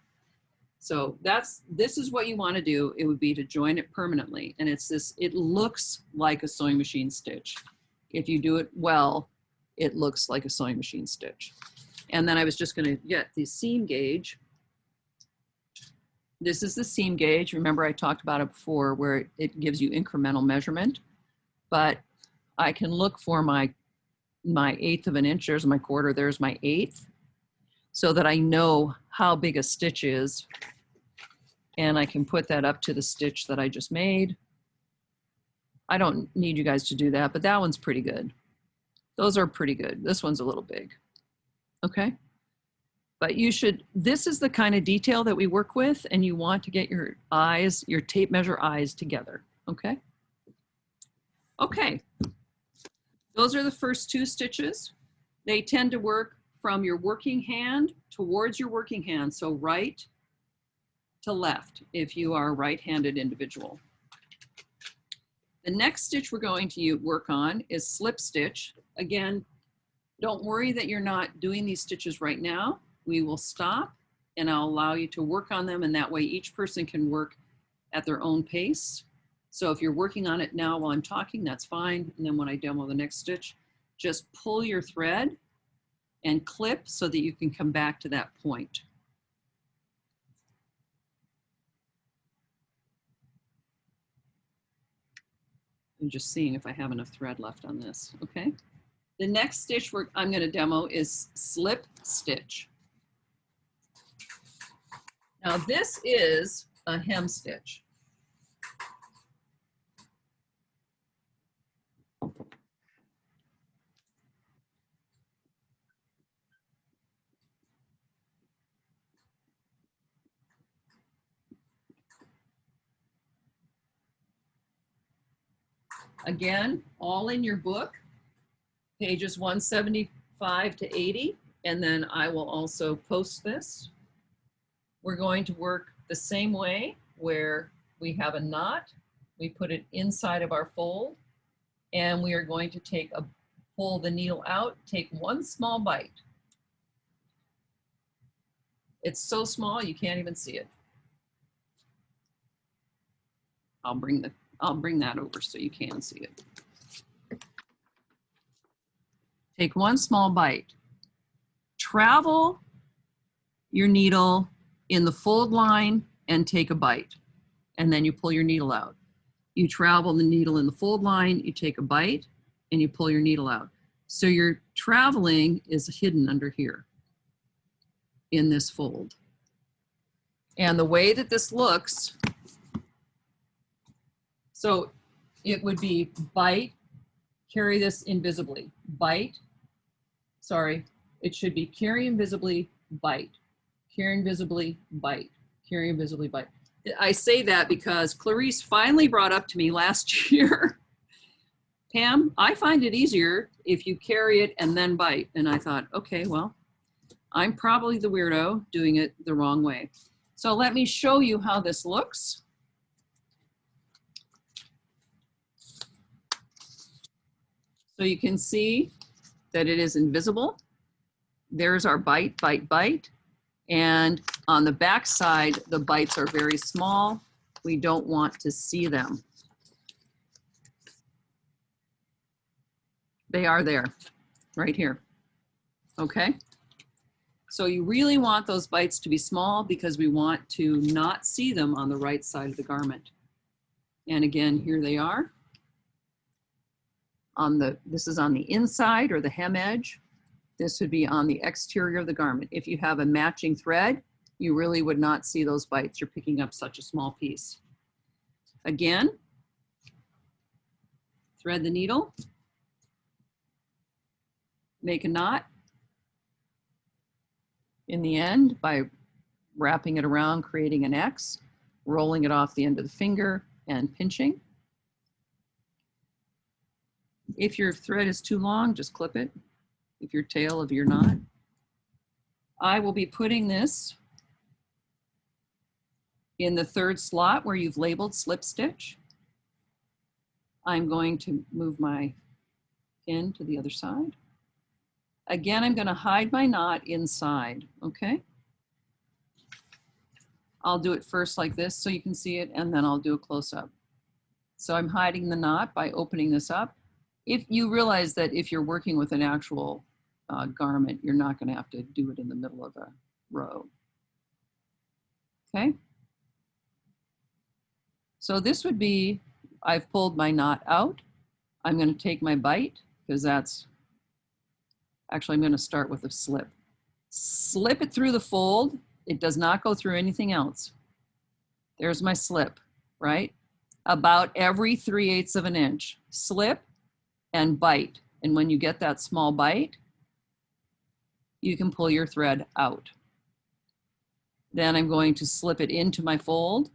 So this is what you want to do. It would be to join it permanently. And it looks like a sewing machine stitch. If you do it well, it looks like a sewing machine stitch. And then I was just going to get the seam gauge. This is the seam gauge. Remember I talked about it before where it gives you incremental measurement, but I can look for my 1/8 of an inch. There's my quarter, there's my 1/8, so that I know how big a stitch is. And I can put that up to the stitch that I just made. I don't need you guys to do that, but that one's pretty good. Those are pretty good. This one's a little big, okay? But this is the kind of detail that we work with, and you want to get your tape measure eyes together, okay? Okay, those are the first 2 stitches. They tend to work from your working hand towards your working hand, so right to left if you are a right-handed individual. The next stitch we're going to work on is slip stitch. Again, don't worry that you're not doing these stitches right now. We will stop and I'll allow you to work on them, and that way each person can work at their own pace. So if you're working on it now while I'm talking, that's fine. And then when I demo the next stitch, just pull your thread and clip so that you can come back to that point. I'm just seeing if I have enough thread left on this, okay? The next stitch I'm gonna demo is slip stitch. Now this is a hem stitch. Again, all in your book, pages 175 to 80, and then I will also post this. We're going to work the same way where we have a knot, we put it inside of our fold, and we are going to pull the needle out, take one small bite. It's so small you can't even see it. I'll bring that over so you can see it. Take one small bite. Travel your needle in the fold line and take a bite. And then you pull your needle out. You travel the needle in the fold line, you take a bite, and you pull your needle out. So your traveling is hidden under here in this fold. And the way that this looks, so it would be bite, carry this invisibly, bite, sorry, it should be carry invisibly, bite, carry invisibly, bite, carry invisibly, bite. I say that because Clarice finally brought up to me last year, Pam, I find it easier if you carry it and then bite. And I thought, okay, well, I'm probably the weirdo doing it the wrong way. So let me show you how this looks. So you can see that it is invisible. There's our bite, bite, bite. And on the back side, the bites are very small. We don't want to see them. They are there, right here. Okay? So you really want those bites to be small because we want to not see them on the right side of the garment. And again, here they are. This is on the inside or the hem edge. This would be on the exterior of the garment. If you have a matching thread, you really would not see those bites. You're picking up such a small piece. Again, thread the needle, make a knot. In the end, by wrapping it around, creating an X, rolling it off the end of the finger and pinching. If your thread is too long, just clip it. If your tail of your knot. I will be putting this in the third slot where you've labeled slip stitch. I'm going to move my pin to the other side. Again, I'm going to hide my knot inside, okay? I'll do it first like this so you can see it, and then I'll do a close-up. So I'm hiding the knot by opening this up. If you realize that if you're working with an actual garment, you're not going to have to do it in the middle of a row. Okay? So this would be, I've pulled my knot out. I'm going to take my bite because that's, actually I'm going to start with a slip. Slip it through the fold. It does not go through anything else. There's my slip, right? About every 3/8 of an inch. Slip and bite. And when you get that small bite, you can pull your thread out. Then I'm going to slip it into my fold.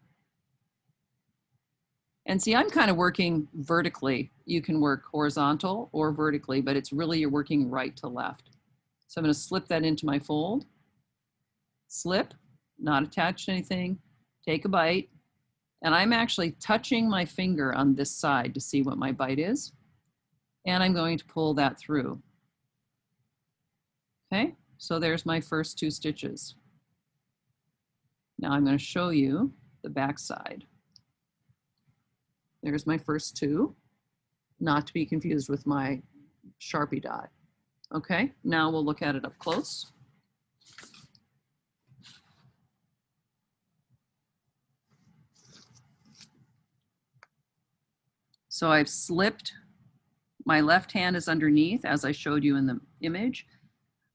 And see, I'm kind of working vertically. You can work horizontal or vertically, but it's really you're working right to left. So I'm going to slip that into my fold. Slip, not attached to anything, take a bite. And I'm actually touching my finger on this side to see what my bite is. And I'm going to pull that through. Okay, so there's my first 2 stitches. Now I'm going to show you the back side. There's my first 2, not to be confused with my Sharpie dot. Okay, now we'll look at it up close. So I've slipped, my left hand is underneath as I showed you in the image.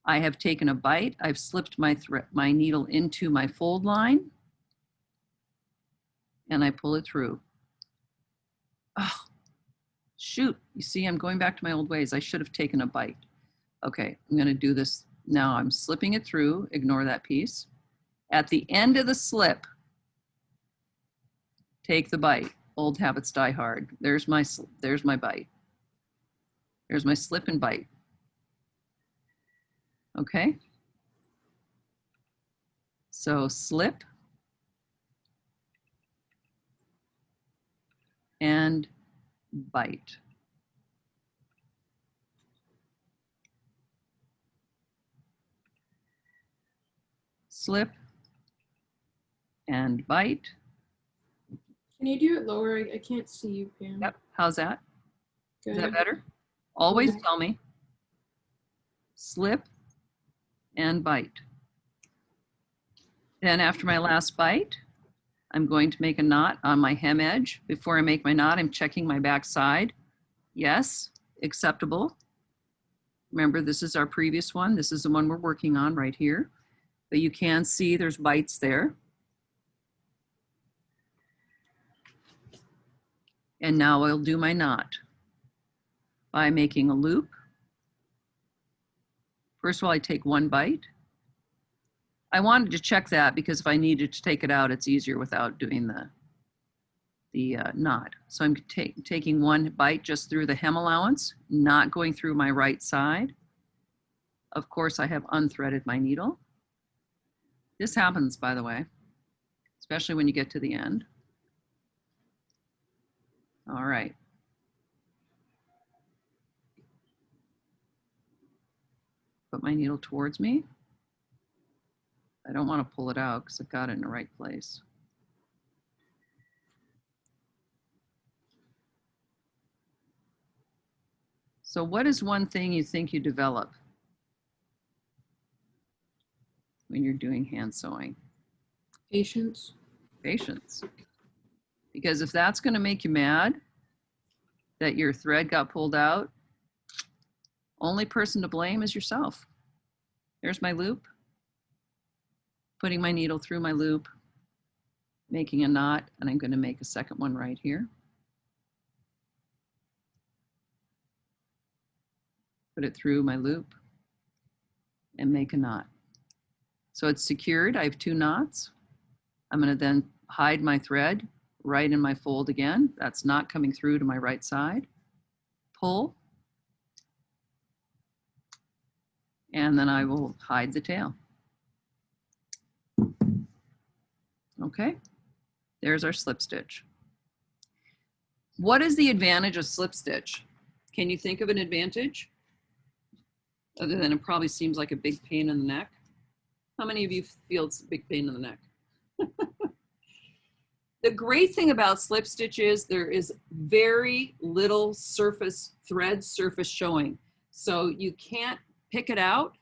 I have taken a bite, I've slipped my needle into my fold line and I pull it through. Oh, shoot, you see, I'm going back to my old ways. I should have taken a bite. Okay, I'm gonna do this. Now I'm slipping it through, ignore that piece. At the end of the slip, take the bite. Old habits die hard. There's my bite. There's my slip and bite. Okay? So slip and bite. Slip and bite. Can you do it lower? I can't see you, Pam. Yep, how's that? Is that Good. better? Always Yeah. tell me. Slip and bite. Then after my last bite, I'm going to make a knot on my hem edge. Before I make my knot, I'm checking my back side. Yes, acceptable. Remember, this is our previous one. This is the one we're working on right here. But you can see there's bites there. And now I'll do my knot by making a loop. First of all, I take one bite. I wanted to check that because if I needed to take it out, it's easier without doing the knot. So I'm taking one bite just through the hem allowance, not going through my right side. Of course, I have unthreaded my needle. This happens, by the way, especially when you get to the end. All right. Put my needle towards me. I don't want to pull it out because I've got it in the right place. So what is one thing you think you develop when you're doing hand sewing? Patience. Patience. Because if that's going to make you mad that your thread got pulled out, only person to blame is yourself. There's my loop. Putting my needle through my loop, making a knot, and I'm going to make a second one right here. Put it through my loop and make a knot. So it's secured. I have 2 knots. I'm going to then hide my thread right in my fold again. That's not coming through to my right side. Pull. And then I will hide the tail. Okay, there's our slip stitch. What is the advantage of slip stitch? Can you think of an advantage? Other than it probably seems like a big pain in the neck. How many of you feel it's a big pain in the neck? The great thing about slip stitch is there is very little thread surface showing. So you can't pick it out.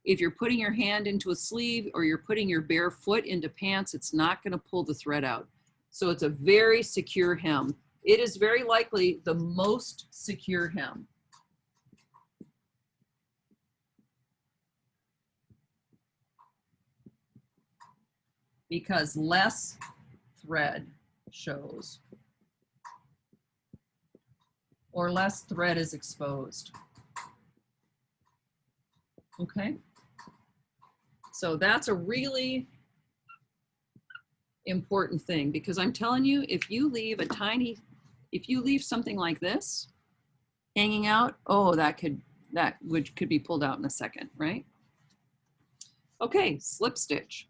If you're putting your hand into a sleeve or you're putting your bare foot into pants, it's not going to pull the thread out. So it's a very secure hem. It is very likely the most secure hem. Because less thread shows or less thread is exposed. Okay. So that's a really important thing because I'm telling you, if you leave something like this hanging out, oh, that could be pulled out in a second, right? Okay, slip stitch.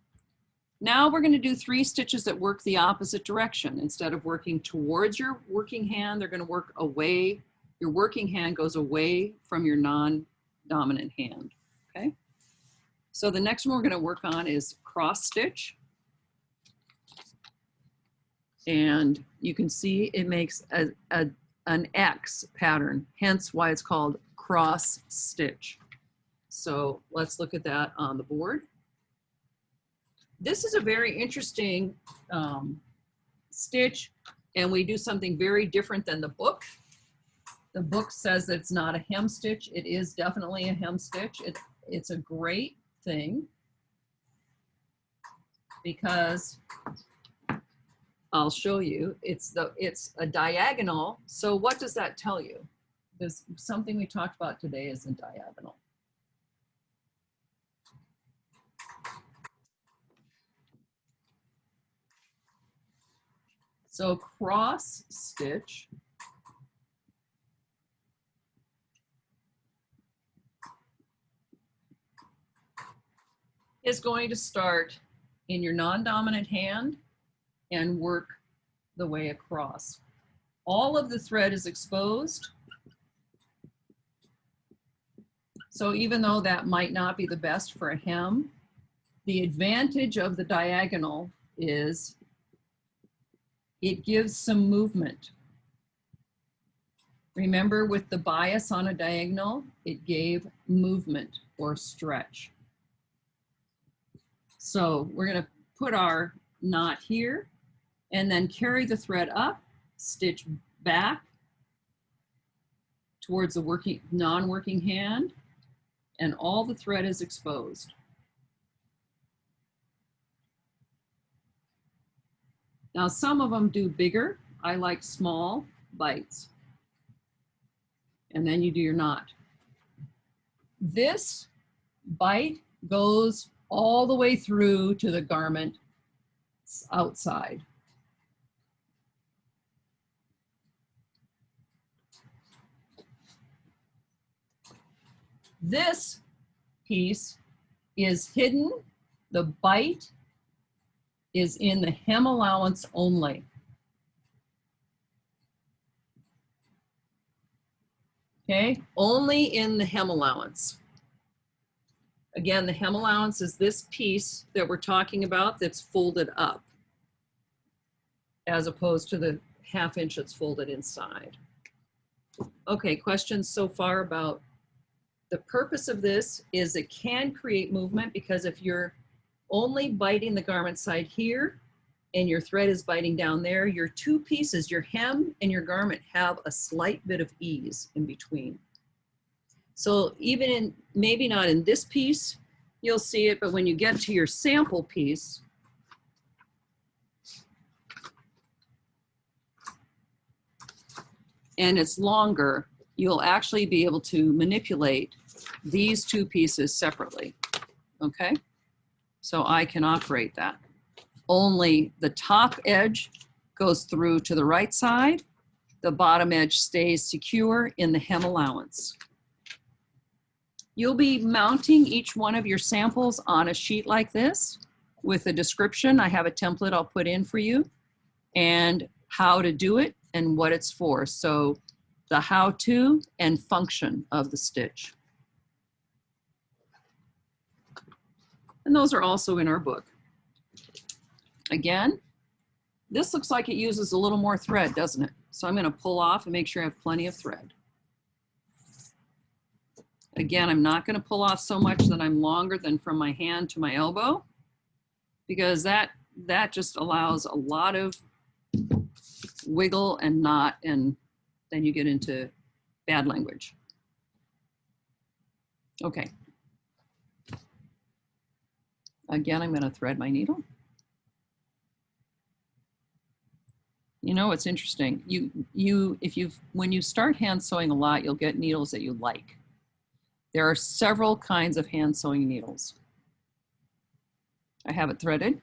Now we're going to do 3 stitches that work the opposite direction. Instead of working towards your working hand, they're going to work away. Your working hand goes away from your non-dominant hand. Okay. So the next one we're going to work on is cross stitch. And you can see it makes an X pattern, hence why it's called cross stitch. So let's look at that on the board. This is a very interesting stitch, and we do something very different than the book. The book says that it's not a hem stitch. It is definitely a hem stitch. It's a great thing because I'll show you. It's a diagonal. So what does that tell you? There's something we talked about today is a diagonal. So cross stitch is going to start in your non-dominant hand and work the way across. All of the thread is exposed. So even though that might not be the best for a hem, the advantage of the diagonal is it gives some movement. Remember, with the bias on a diagonal, it gave movement or stretch. So we're going to put our knot here and then carry the thread up, stitch back towards the non-working hand, and all the thread is exposed. Now some of them do bigger. I like small bites. And then you do your knot. This bite goes all the way through to the garment outside. This piece is hidden. The bite is in the hem allowance only. Okay, only in the hem allowance. Again, the hem allowance is this piece that we're talking about that's folded up, as opposed to the 1/2 inch that's folded inside. Okay, questions so far about the purpose of this is it can create movement, because if you're only biting the garment side here and your thread is biting down there, your two pieces, your hem and your garment, have a slight bit of ease in between. So even in, maybe not in this piece, you'll see it, but when you get to your sample piece, and it's longer, you'll actually be able to manipulate these two pieces separately, okay? So I can operate that. Only the top edge goes through to the right side. The bottom edge stays secure in the hem allowance. You'll be mounting each one of your samples on a sheet like this with a description. I have a template I'll put in for you, and how to do it and what it's for. So the how-to and function of the stitch. And those are also in our book. Again, this looks like it uses a little more thread, doesn't it? So I'm going to pull off and make sure I have plenty of thread. Again, I'm not going to pull off so much that I'm longer than from my hand to my elbow, because that just allows a lot of wiggle and knot, and then you get into bad language. Okay. Again, I'm going to thread my needle. You know, it's interesting. When you start hand sewing a lot, you'll get needles that you like. There are several kinds of hand sewing needles. I have it threaded.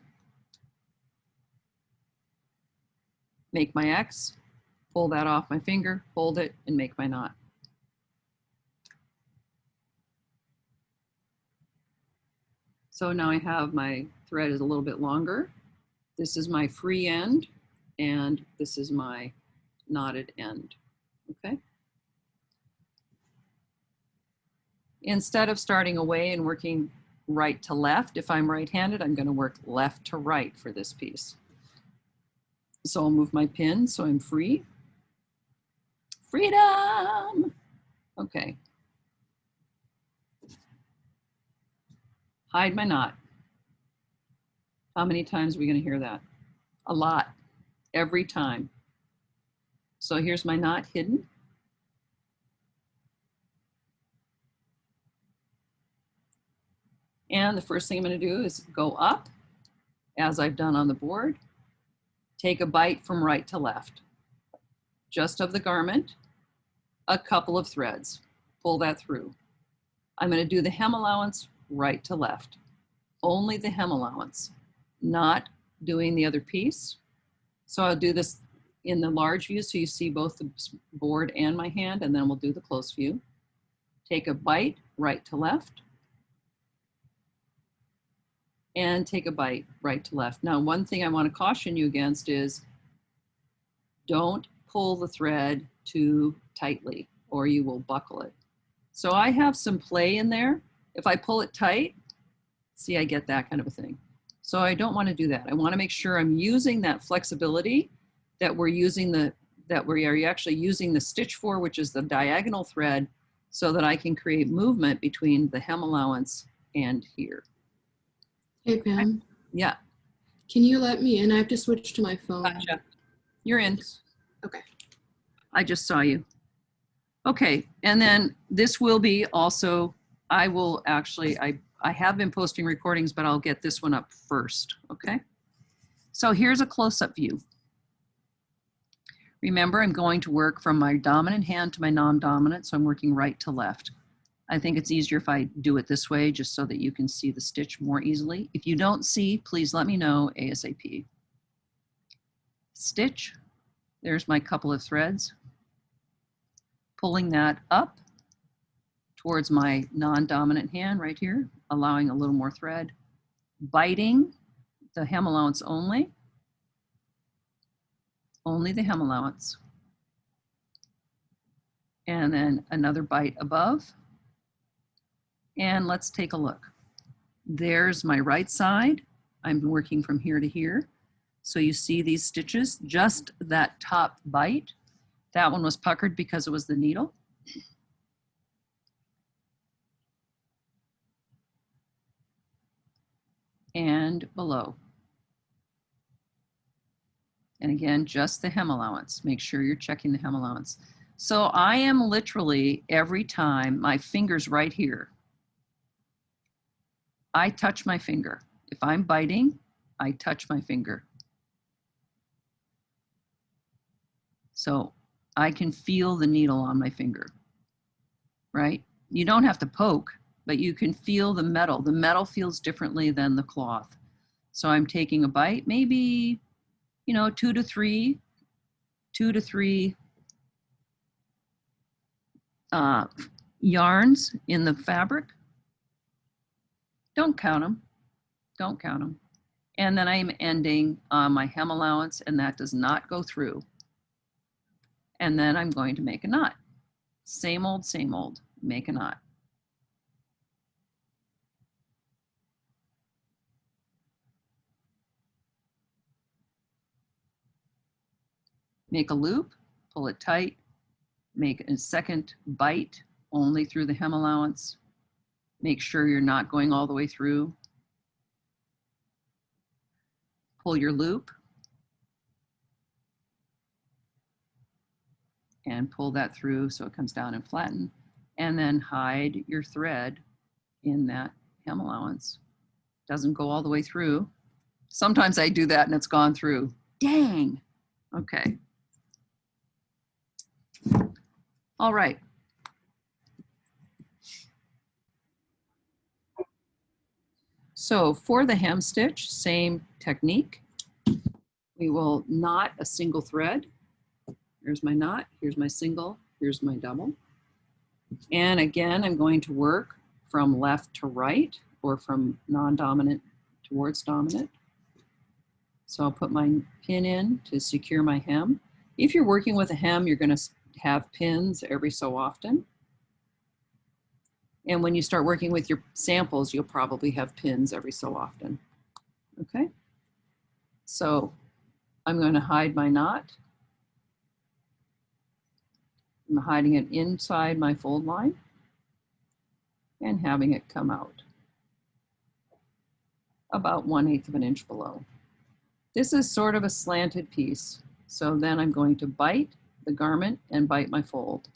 Make my X, pull that off my finger, hold it, and make my knot. So now I have my thread is a little bit longer. This is my free end, and this is my knotted end, okay? Instead of starting away and working right to left, if I'm right-handed, I'm gonna work left to right for this piece. So I'll move my pin so I'm free. Freedom! Okay. Hide my knot. How many times are we gonna hear that? A lot, every time. So here's my knot hidden. And the first thing I'm going to do is go up, as I've done on the board, take a bite from right to left, just of the garment, a couple of threads, pull that through. I'm going to do the hem allowance right to left, only the hem allowance, not doing the other piece. So I'll do this in the large view so you see both the board and my hand, and then we'll do the close view. Take a bite right to left, and take a bite right to left. Now, one thing I want to caution you against is don't pull the thread too tightly or you will buckle it. So I have some play in there. If I pull it tight, see, I get that kind of a thing. So I don't want to do that. I want to make sure I'm using that flexibility that we're actually using the stitch for, which is the diagonal thread, so that I can create movement between the hem allowance and here. Hey, Pam. Yeah. Can you let me in? I have to switch to my phone. Gotcha. You're in. Okay. I just saw you. Okay, and then this will be also, I will actually, I have been posting recordings, but I'll get this one up first, okay? So here's a close-up view. Remember, I'm going to work from my dominant hand to my non-dominant, so I'm working right to left. I think it's easier if I do it this way, just so that you can see the stitch more easily. If you don't see, please let me know ASAP. Stitch, there's my couple of threads. Pulling that up towards my non-dominant hand right here, allowing a little more thread. Biting the hem allowance only the hem allowance. And then another bite above. And let's take a look. There's my right side. I'm working from here to here. So you see these stitches, just that top bite. That one was puckered because it was the needle. And below. And again, just the hem allowance. Make sure you're checking the hem allowance. So I am literally, every time, my finger's right here. I touch my finger. If I'm biting, I touch my finger. So I can feel the needle on my finger, right? You don't have to poke, but you can feel the metal. The metal feels differently than the cloth. So I'm taking a bite, maybe, you know, two to three yarns in the fabric. Don't count them. Don't count them. And then I'm ending on my hem allowance, and that does not go through. And then I'm going to make a knot. Same old, make a knot. Make a loop, pull it tight, make a second bite only through the hem allowance. Make sure you're not going all the way through. Pull your loop and pull that through so it comes down and flatten, and then hide your thread in that hem allowance. Doesn't go all the way through. Sometimes I do that and it's gone through. Dang. Okay. All right. So for the hem stitch, same technique. We will knot a single thread. Here's my knot, here's my single, here's my double. And again, I'm going to work from left to right, or from non-dominant towards dominant. So I'll put my pin in to secure my hem. If you're working with a hem, you're going to have pins every so often. And when you start working with your samples, you'll probably have pins every so often. Okay? So I'm going to hide my knot. I'm hiding it inside my fold line and having it come out about 1/8 of an inch below. This is sort of a slanted piece. So then I'm going to bite the garment and bite my fold.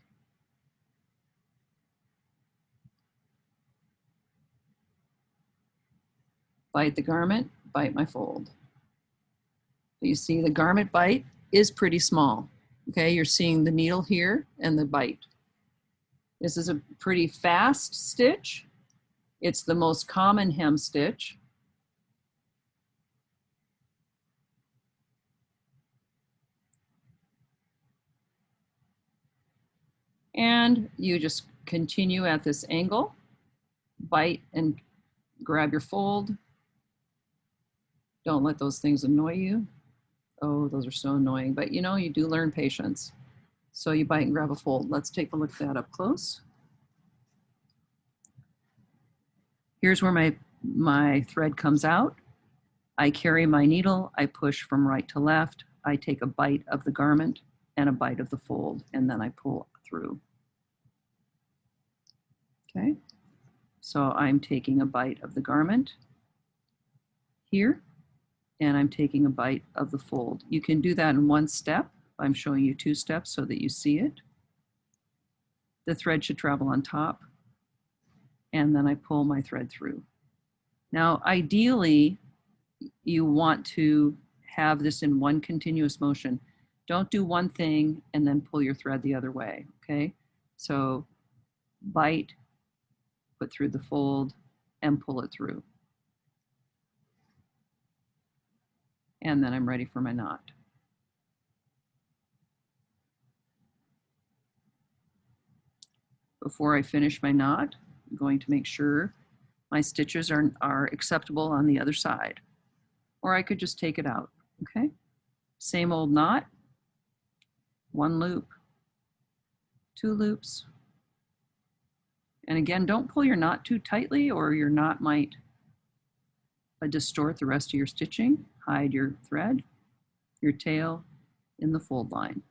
Bite the garment, bite my fold. So you see the garment bite is pretty small. Okay, you're seeing the needle here and the bite. This is a pretty fast stitch. It's the most common hem stitch. And you just continue at this angle, bite and grab your fold. Don't let those things annoy you. Oh, those are so annoying, but you know, you do learn patience. So you bite and grab a fold. Let's take a look at that up close. Here's where my thread comes out. I carry my needle, I push from right to left. I take a bite of the garment and a bite of the fold, and then I pull through. Okay, so I'm taking a bite of the garment here, and I'm taking a bite of the fold. You can do that in one step. I'm showing you 2 steps so that you see it. The thread should travel on top, and then I pull my thread through. Now, ideally, you want to have this in one continuous motion. Don't do one thing and then pull your thread the other way, okay? So bite, put through the fold, and pull it through. And then I'm ready for my knot. Before I finish my knot, I'm going to make sure my stitches are acceptable on the other side. Or I could just take it out, okay? Same old knot, 1 loop, 2 loops. And again, don't pull your knot too tightly or your knot might distort the rest of your stitching. Hide your thread, your tail in the fold line.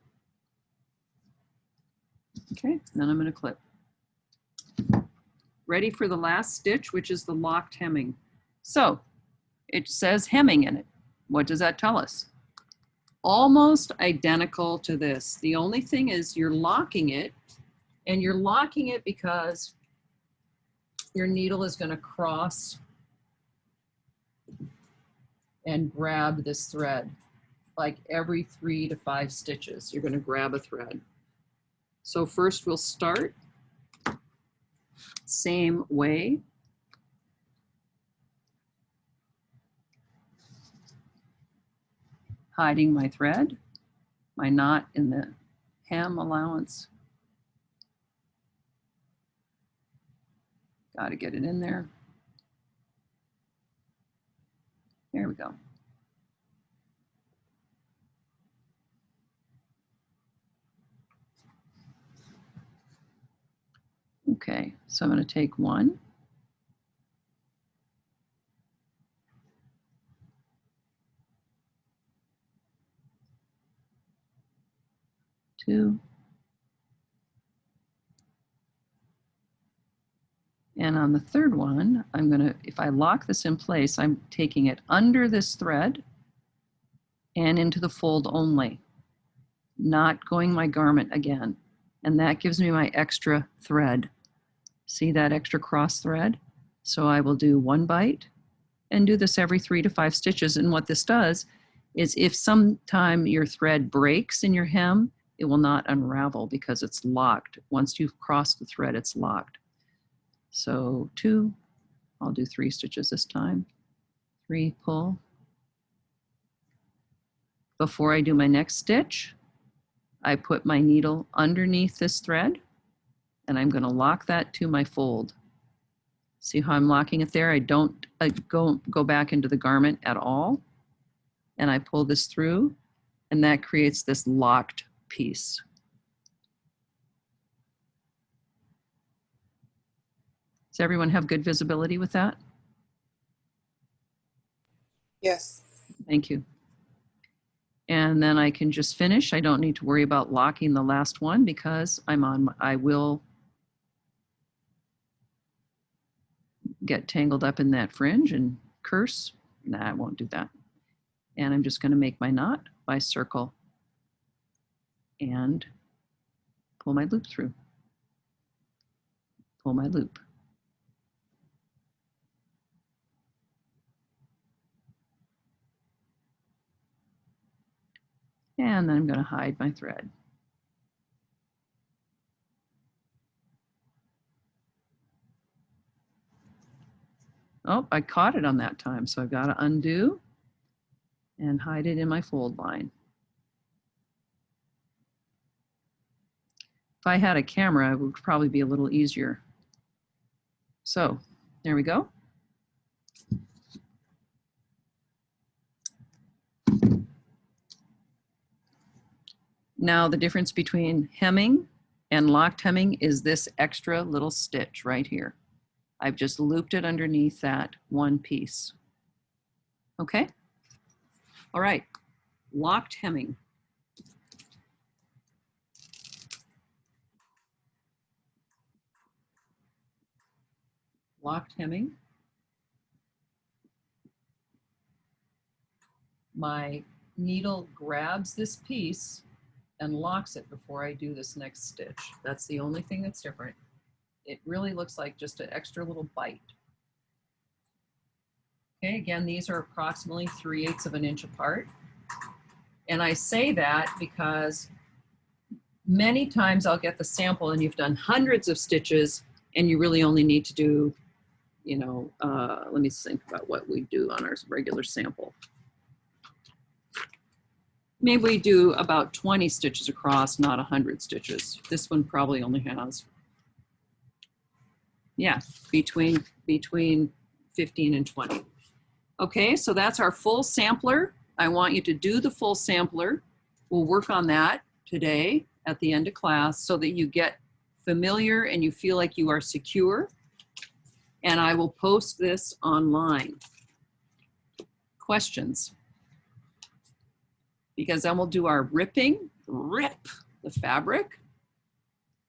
Okay, then I'm going to clip. Ready for the last stitch, which is the locked hemming. So it says hemming in it. What does that tell us? Almost identical to this. The only thing is you're locking it, and you're locking it because your needle is going to cross and grab this thread. Like every 3 to 5 stitches, you're going to grab a thread. So first we'll start same way. Hiding my thread, my knot in the hem allowance. Got to get it in there. There we go. Okay, so I'm going to take 1. 2. And on the third one, I'm going to, if I lock this in place, I'm taking it under this thread and into the fold only, not going my garment again. And that gives me my extra thread. See that extra cross thread? So I will do 1 bite and do this every 3 to 5 stitches. And what this does is if sometime your thread breaks in your hem, it will not unravel because it's locked. Once you've crossed the thread, it's locked. So 2, I'll do 3 stitches this time. 3, pull. Before I do my next stitch, I put my needle underneath this thread, and I'm going to lock that to my fold. See how I'm locking it there? I don't go back into the garment at all. And I pull this through, and that creates this locked piece. Does everyone have good visibility with that? Yes. Thank you. And then I can just finish. I don't need to worry about locking the last one because I will get tangled up in that fringe and curse. Nah, I won't do that. And I'm just going to make my knot by circle and pull my loop through. Pull my loop. And then I'm going to hide my thread. Oh, I caught it on that time, so I've got to undo and hide it in my fold line. If I had a camera, it would probably be a little easier. So there we go. Now the difference between hemming and locked hemming is this extra little stitch right here. I've just looped it underneath that one piece. Okay? All right, locked hemming. Locked hemming. my needle grabs this piece and locks it before I do this next stitch. That's the only thing that's different. It really looks like just an extra little bite. Okay, again, these are approximately 3/8 of an inch apart. And I say that because many times I'll get the sample and you've done hundreds of stitches and you really only need to do, you know, let me think about what we do on our regular sample. Maybe we do about 20 stitches across, not 100 stitches. This one probably only has, yeah, between 15 and 20. Okay, so that's our full sampler. I want you to do the full sampler. We'll work on that today at the end of class so that you get familiar and you feel like you are secure. And I will post this online. Questions? Because then we'll do our ripping, rip the fabric,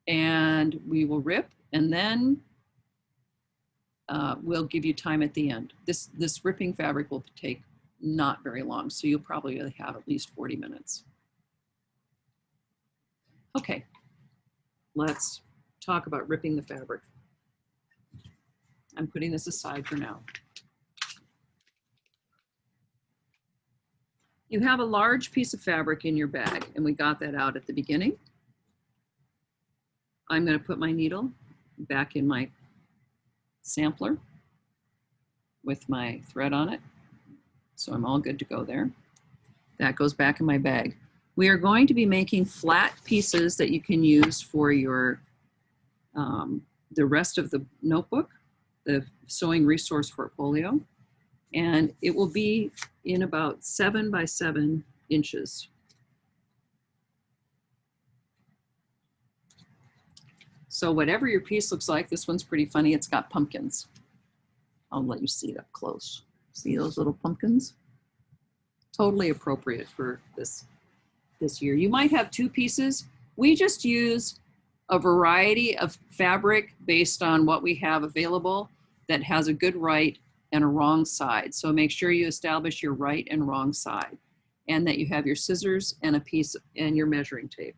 and we will rip, and then we'll give you time at the end. This ripping fabric will take not very long, so you'll probably have at least 40 minutes. Okay, let's talk about ripping the fabric. I'm putting this aside for now. You have a large piece of fabric in your bag, and we got that out at the beginning. I'm going to put my needle back in my sampler with my thread on it. So I'm all good to go there. That goes back in my bag. We are going to be making flat pieces that you can use for your, the rest of the notebook, the sewing resource portfolio. And it will be in about 7 by 7 inches. So whatever your piece looks like, this one's pretty funny. It's got pumpkins. I'll let you see it up close. See those little pumpkins? Totally appropriate for this year. You might have 2 pieces. We just use a variety of fabric based on what we have available that has a good right and a wrong side. So make sure you establish your right and wrong side, and that you have your scissors and a piece and your measuring tape.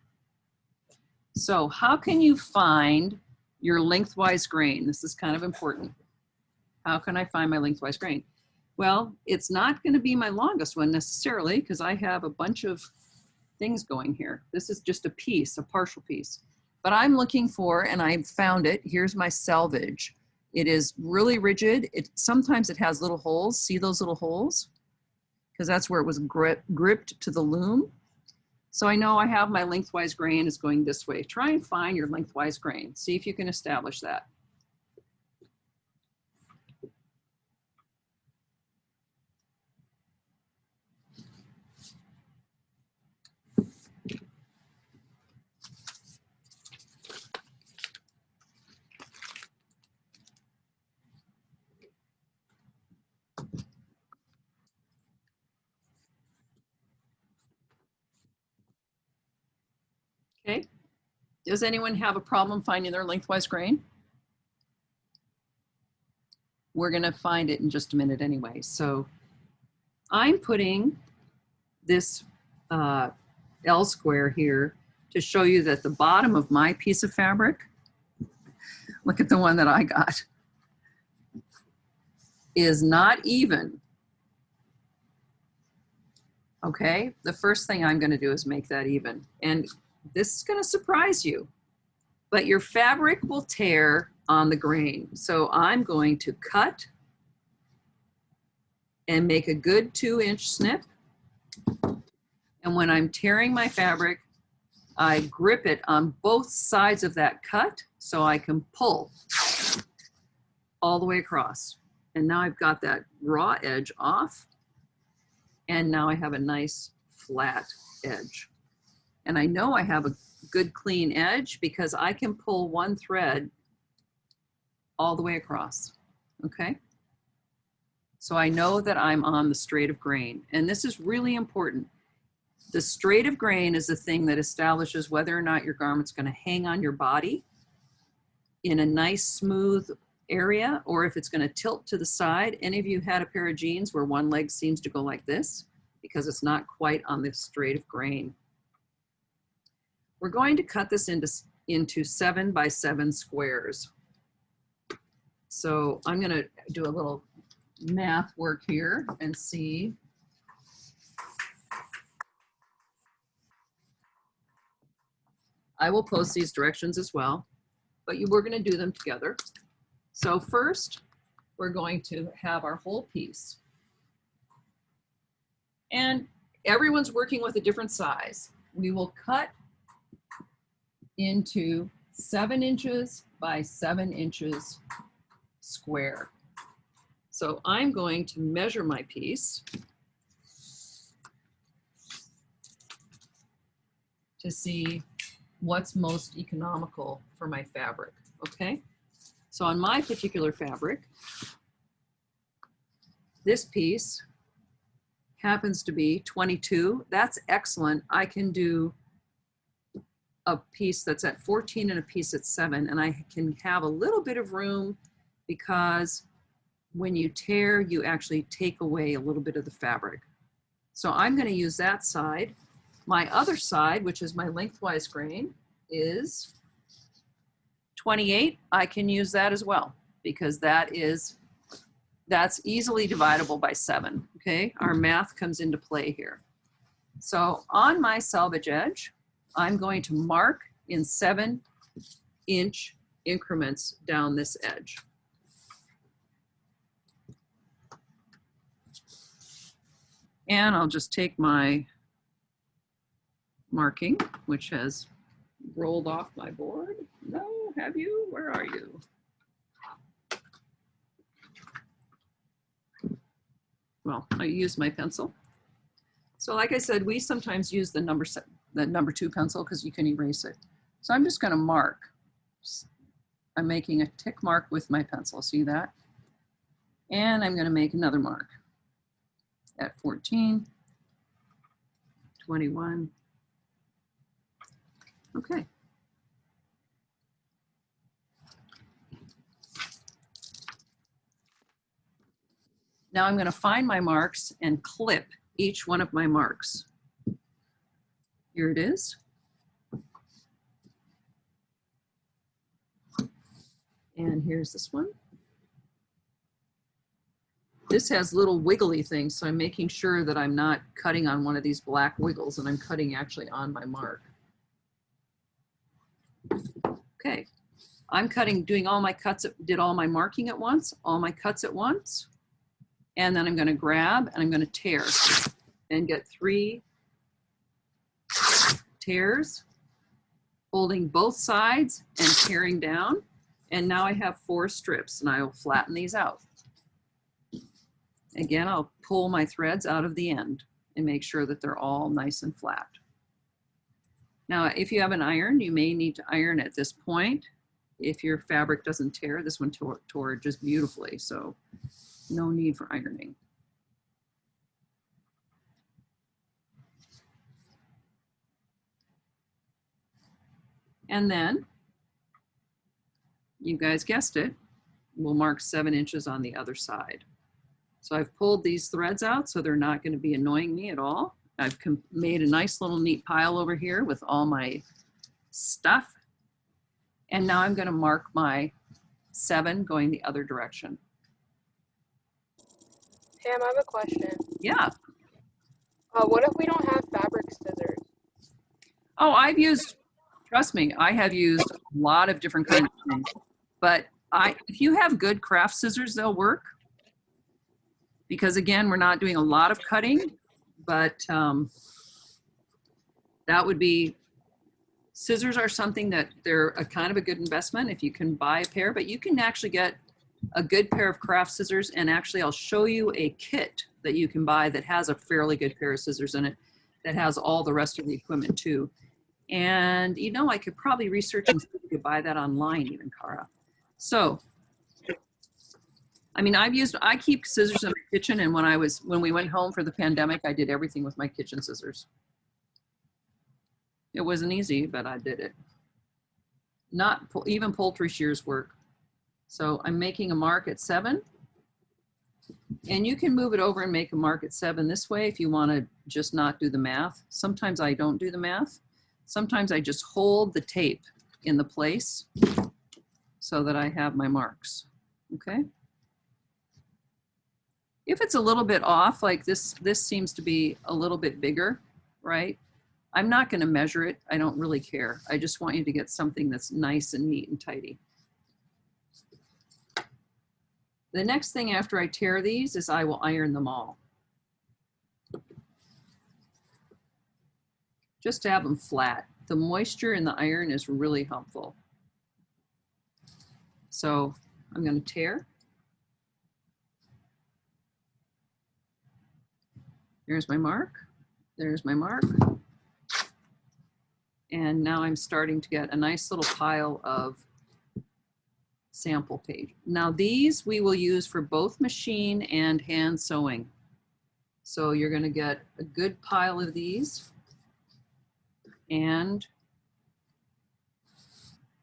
So how can you find your lengthwise grain? This is kind of important. How can I find my lengthwise grain? Well, it's not going to be my longest one necessarily, because I have a bunch of things going here. This is just a piece, a partial piece. But I'm looking for, and I found it, here's my Selvage. It is really rigid. Sometimes it has little holes. See those little holes? Because that's where it was gripped to the loom. So I know I have my lengthwise grain is going this way. Try and find your lengthwise grain. See if you can establish that. Okay, does anyone have a problem finding their lengthwise grain? We're gonna find it in just a minute anyway. So I'm putting this L square here to show you that the bottom of my piece of fabric, look at the one that I got, is not even. Okay, the first thing I'm gonna do is make that even. And this is going to surprise you, but your fabric will tear on the grain. So I'm going to cut and make a good 2-inch snip. And when I'm tearing my fabric, I grip it on both sides of that cut so I can pull all the way across. And now I've got that raw edge off. And now I have a nice flat edge. And I know I have a good clean edge because I can pull one thread all the way across, okay? So I know that I'm on the straight of grain. And this is really important. The straight of grain is the thing that establishes whether or not your garment's gonna hang on your body in a nice smooth area, or if it's gonna tilt to the side. Any of you had a pair of jeans where one leg seems to go like this? because it's not quite on the straight of grain. We're going to cut this into 7 by 7 squares. So I'm going to do a little math work here and see. I will post these directions as well, but we're going to do them together. So first, we're going to have our whole piece. And everyone's working with a different size. We will cut into 7 inches by 7 inches square. So I'm going to measure my piece to see what's most economical for my fabric, okay? So on my particular fabric, this piece happens to be 22. That's excellent. I can do a piece that's at 14 and a piece at 7, and I can have a little bit of room because when you tear, you actually take away a little bit of the fabric. So I'm going to use that side. My other side, which is my lengthwise grain, is 28. I can use that as well because that's easily dividable by 7. Okay, our math comes into play here. So on my selvage edge, I'm going to mark in 7-inch increments down this edge. And I'll just take my marking, which has rolled off my board. No, have you? Where are you? Well, I use my pencil. So like I said, we sometimes use the number 2 pencil because you can erase it. So I'm just going to mark. I'm making a tick mark with my pencil. See that? And I'm going to make another mark at 14, 21. Okay. Now I'm going to find my marks and clip each one of my marks. Here it is. And here's this one. This has little wiggly things, so I'm making sure that I'm not cutting on one of these black wiggles and I'm cutting actually on my mark. Okay, I'm doing all my cuts, did all my marking at once, all my cuts at once, and then I'm going to grab and I'm going to tear and get 3 tears, holding both sides and tearing down. And now I have 4 strips and I will flatten these out. Again, I'll pull my threads out of the end and make sure that they're all nice and flat. Now, if you have an iron, you may need to iron at this point. If your fabric doesn't tear, this one tore just beautifully, so no need for ironing. And then, you guys guessed it, we'll mark 7 inches on the other side. So I've pulled these threads out so they're not going to be annoying me at all. I've made a nice little neat pile over here with all my stuff. And now I'm going to mark my 7 going the other direction. Pam, I have a question. Yeah. What if we don't have fabric scissors? Oh, trust me, I have used a lot of different kinds of things. But if you have good craft scissors, they'll work. Because again, we're not doing a lot of cutting, but that would be, scissors are something that they're a kind of a good investment if you can buy a pair, but you can actually get a good pair of craft scissors, and actually I'll show you a kit that you can buy that has a fairly good pair of scissors in it that has all the rest of the equipment too. And you know, I could probably research and see if you could buy that online even, Cara. So, I mean, I keep scissors in my kitchen, and when we went home for the pandemic, I did everything with my kitchen scissors. It wasn't easy, but I did it. Even poultry shears work. So I'm making a mark at 7, And you can move it over and make a mark at 7 this way if you want to just not do the math. Sometimes I don't do the math. Sometimes I just hold the tape in the place so that I have my marks, okay? If it's a little bit off, like this seems to be a little bit bigger, right? I'm not going to measure it. I don't really care. I just want you to get something that's nice and neat and tidy. The next thing after I tear these is I will iron them all. Just to have them flat. The moisture in the iron is really helpful. So I'm going to tear. There's my mark. There's my mark. And now I'm starting to get a nice little pile of sample page. Now these we will use for both machine and hand sewing. So you're going to get a good pile of these and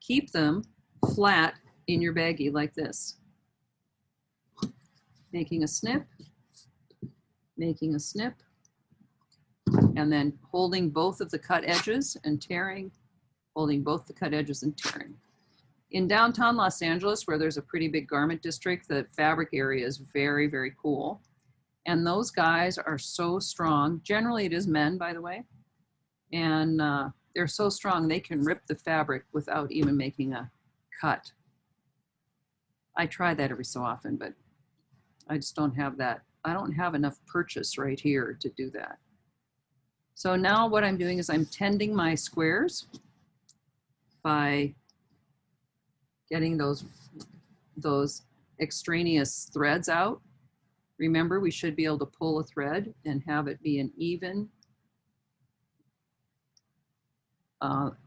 keep them flat in your baggie like this. Making a snip, making a snip, and then holding both of the cut edges and tearing, holding both the cut edges and tearing. In downtown Los Angeles, where there's a pretty big garment district, the fabric area is very, very cool. And those guys are so strong. Generally, it is men, by the way. And they're so strong, they can rip the fabric without even making a cut. I try that every so often, but I just don't have that. I don't have enough purchase right here to do that. So now what I'm doing is I'm tending my squares by getting those extraneous threads out. Remember, we should be able to pull a thread and have it be an even,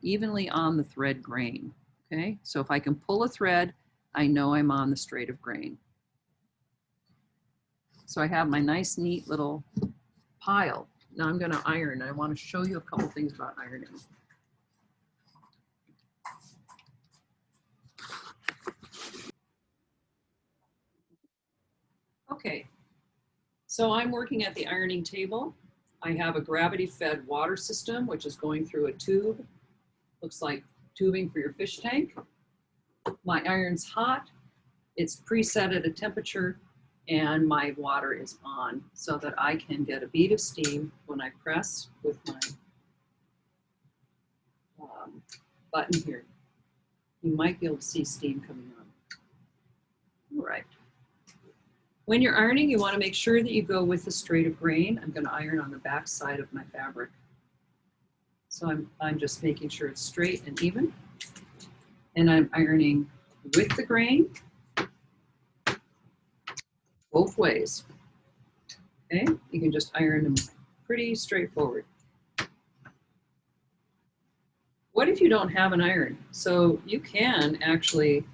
evenly on the thread grain, okay? So if I can pull a thread, I know I'm on the straight of grain. So I have my nice, neat little pile. Now I'm gonna iron. I wanna show you a couple things about ironing. Okay, so I'm working at the ironing table. I have a gravity-fed water system, which is going through a tube. Looks like tubing for your fish tank. My iron's hot. It's preset at a temperature, and my water is on so that I can get a bead of steam when I press with my button here. You might be able to see steam coming on. All right. When you're ironing, you want to make sure that you go with the straight of grain. I'm going to iron on the back side of my fabric. So I'm just making sure it's straight and even. And I'm ironing with the grain both ways. Okay, you can just iron them pretty straightforward. What if you don't have an iron? So you can actually,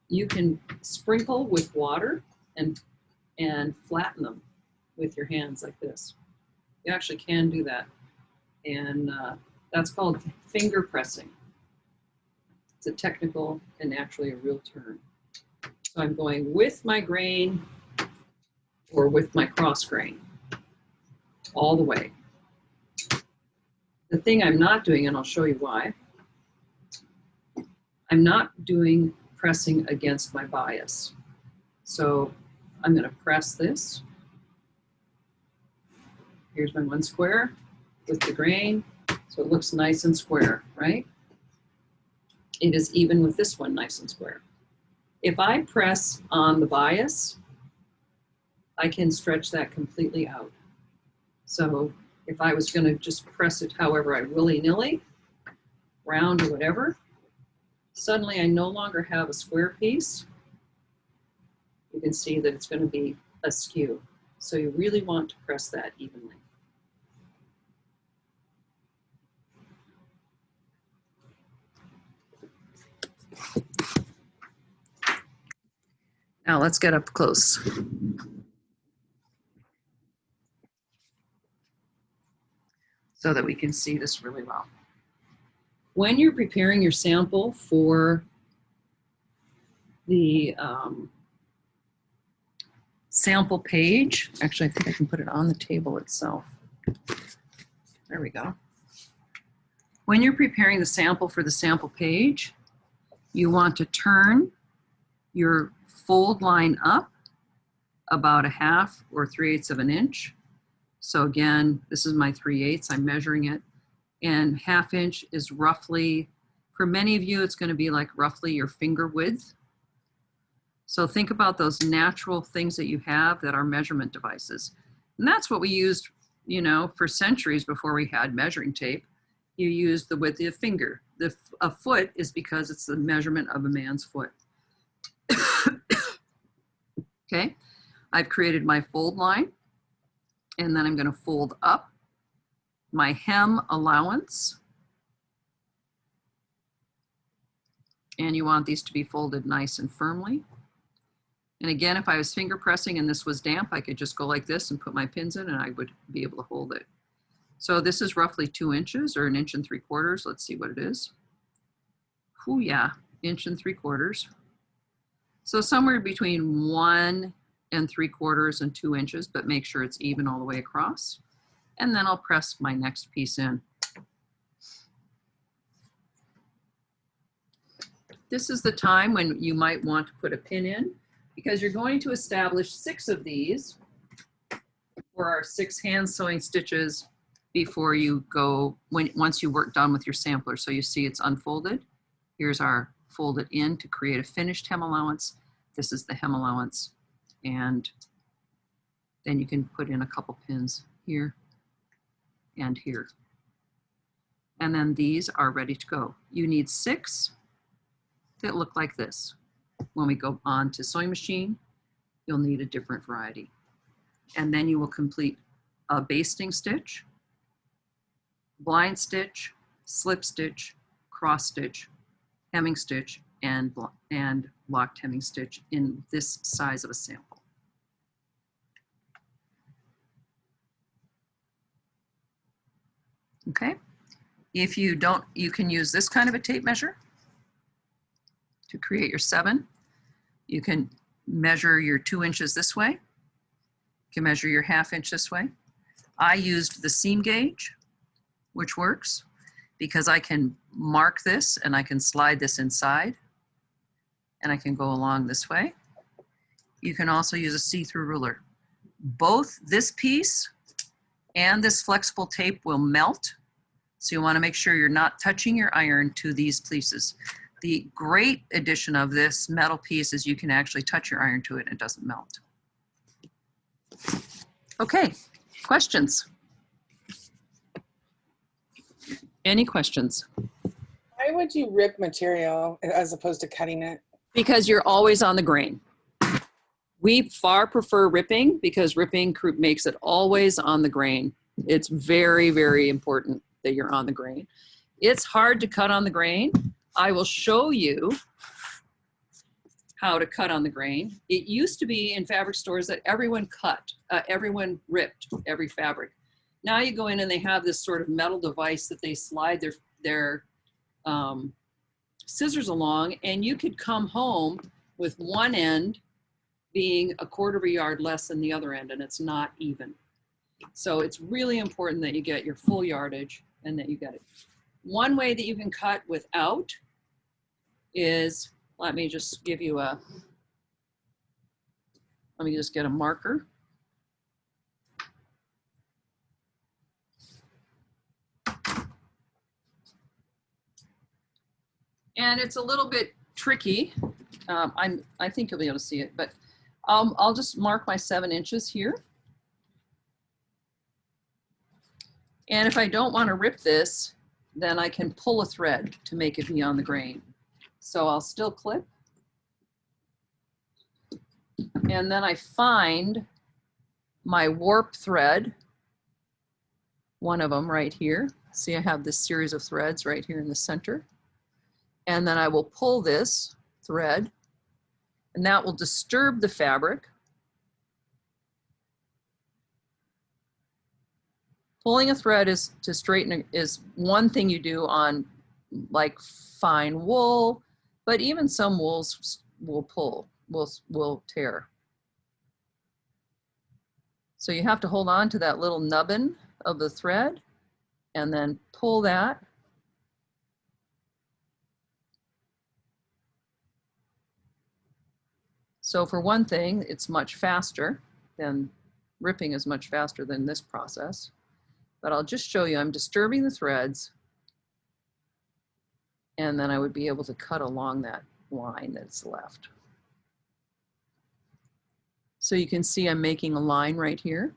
you can sprinkle with water and flatten them with your hands like this. You actually can do that. And that's called finger pressing. It's a technical and actually a real term. So I'm going with my grain or with my cross grain all the way. The thing I'm not doing, and I'll show you why, I'm not doing pressing against my bias. So I'm going to press this. Here's my one square with the grain. So it looks nice and square, right? It is even with this one nice and square. If I press on the bias, I can stretch that completely out. So if I was going to just press it however I willy-nilly, round or whatever, suddenly I no longer have a square piece. You can see that it's going to be askew. So you really want to press that evenly. Now let's get up close. So that we can see this really well. When you're preparing your sample for the sample page. Actually, I think I can put it on the table itself. There we go. When you're preparing the sample for the sample page, you want to turn your fold line up about 1/2 or 3/8 of an inch. So again, this is my 3/8, I'm measuring it. And 1/2 inch is roughly, for many of you, it's going to be like roughly your finger width. So think about those natural things that you have that are measurement devices. And that's what we used, you know, for centuries before we had measuring tape. You use the width of your finger. A foot is because it's the measurement of a man's foot. Okay, I've created my fold line, and then I'm going to fold up my hem allowance. And you want these to be folded nice and firmly. And again, if I was finger pressing and this was damp, I could just go like this and put my pins in and I would be able to hold it. So this is roughly 2 inches or 1 3/4 inches. Let's see what it is. Oh yeah, 1 3/4 inches. So somewhere between 1 3/4 and 2 inches, but make sure it's even all the way across. And then I'll press my next piece in. This is the time when you might want to put a pin in, because you're going to establish 6 of these for our 6 hand sewing stitches before you go, once you work done with your sampler. So you see it's unfolded. Here's our folded in to create a finished hem allowance. This is the hem allowance. And then you can put in a couple pins here and here. And then these are ready to go. You need 6 that look like this. When we go on to sewing machine, you'll need a different variety. And then you will complete a basting stitch, blind stitch, slip stitch, cross stitch, hemming stitch, and blocked hemming stitch in this size of a sample. Okay, if you don't, you can use this kind of a tape measure to create your 7. You can measure your 2 inches this way. You can measure your 1/2 inch this way. I used the seam gauge, which works because I can mark this and I can slide this inside and I can go along this way. You can also use a see-through ruler. Both this piece and this flexible tape will melt. So you want to make sure you're not touching your iron to these pieces. The great addition of this metal piece is you can actually touch your iron to it and it doesn't melt. Okay, questions? Any questions? Why would you rip material as opposed to cutting it? Because you're always on the grain. We far prefer ripping because ripping makes it always on the grain. It's very, very important that you're on the grain. It's hard to cut on the grain. I will show you how to cut on the grain. It used to be in fabric stores that everyone everyone ripped every fabric. Now you go in and they have this sort of metal device that they slide their scissors along, and you could come home with one end being 1/4 yard less than the other end, and it's not even. So it's really important that you get your full yardage and that you get it. One way that you can cut without is, let me just give you let me just get a marker. And it's a little bit tricky. I think you'll be able to see it, but I'll just mark my 7 inches here. And if I don't want to rip this, then I can pull a thread to make it be on the grain. So I'll still clip. And then I find my warp thread, one of them right here. See, I have this series of threads right here in the center. And then I will pull this thread, and that will disturb the fabric. Pulling a thread is to straighten is one thing you do on like fine wool, but even some wools will pull, will tear. So you have to hold on to that little nubbin of the thread and then pull that. So for one thing, it's much faster than ripping is much faster than this process. But I'll just show you, I'm disturbing the threads, and then I would be able to cut along that line that's left. So you can see I'm making a line right here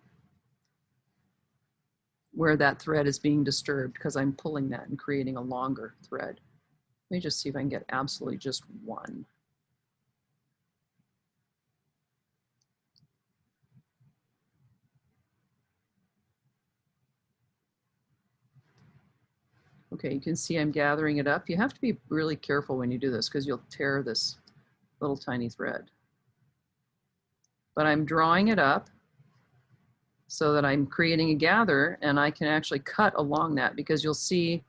where that thread is being disturbed because I'm pulling that and creating a longer thread. Let me just see if I can get absolutely just one. Okay, you can see I'm gathering it up. You have to be really careful when you do this because you'll tear this little tiny thread. But I'm drawing it up so that I'm creating a gather, and I can actually cut along that because you'll see,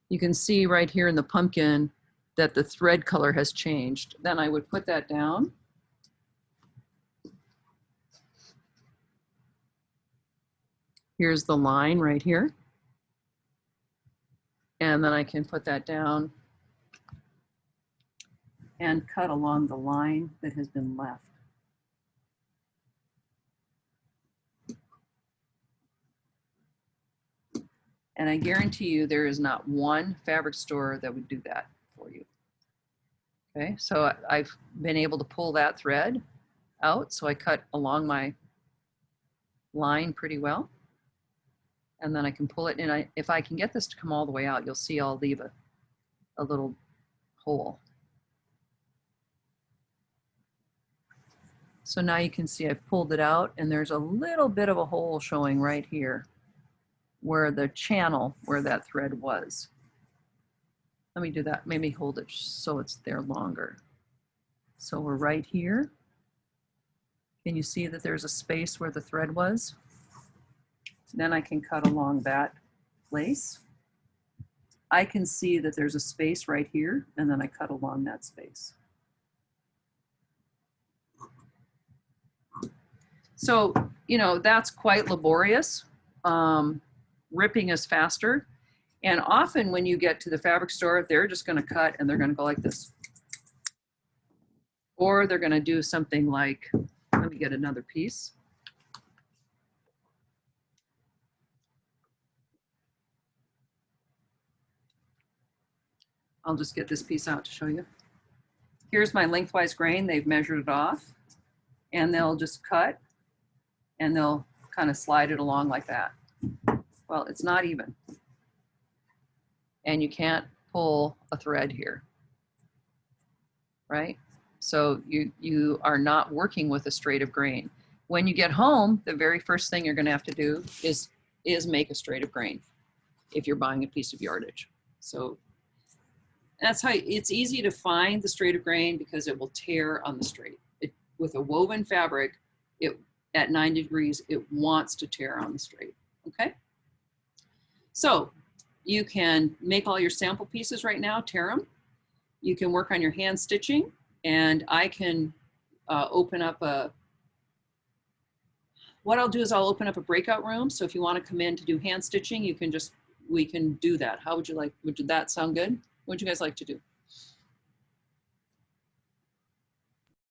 you can see right here in the pumpkin that the thread color has changed. Then I would put that down. Here's the line right here. And then I can put that down and cut along the line that has been left. And I guarantee you there is not one fabric store that would do that for you. Okay, so I've been able to pull that thread out, so I cut along my line pretty well. And then I can pull it in. If I can get this to come all the way out, you'll see I'll leave a little hole. So now you can see I've pulled it out, and there's a little bit of a hole showing right here where the channel where that thread was. Let me do that. Maybe hold it so it's there longer. So we're right here. Can you see that there's a space where the thread was? Then I can cut along that place. I can see that there's a space right here, and then I cut along that space. So, you know, that's quite laborious. Ripping is faster. And often when you get to the fabric store, they're just going to cut and they're going to go like this. Or they're going to do something like, let me get another piece. I'll just get this piece out to show you. Here's my lengthwise grain. They've measured it off, and they'll just cut and they'll kind of slide it along like that. Well, it's not even. And you can't pull a thread here, right? So you are not working with a straight of grain. When you get home, the very first thing you're going to have to do is make a straight of grain if you're buying a piece of yardage. So that's how it's easy to find the straight of grain because it will tear on the straight. With a woven fabric, at 9 degrees, it wants to tear on the straight, okay? So you can make all your sample pieces right now, tear them. You can work on your hand stitching, and I can open up what I'll do is I'll open up a breakout room. So if you want to come in to do hand stitching, we can do that. How would you like, would that sound good? What would you guys like to do?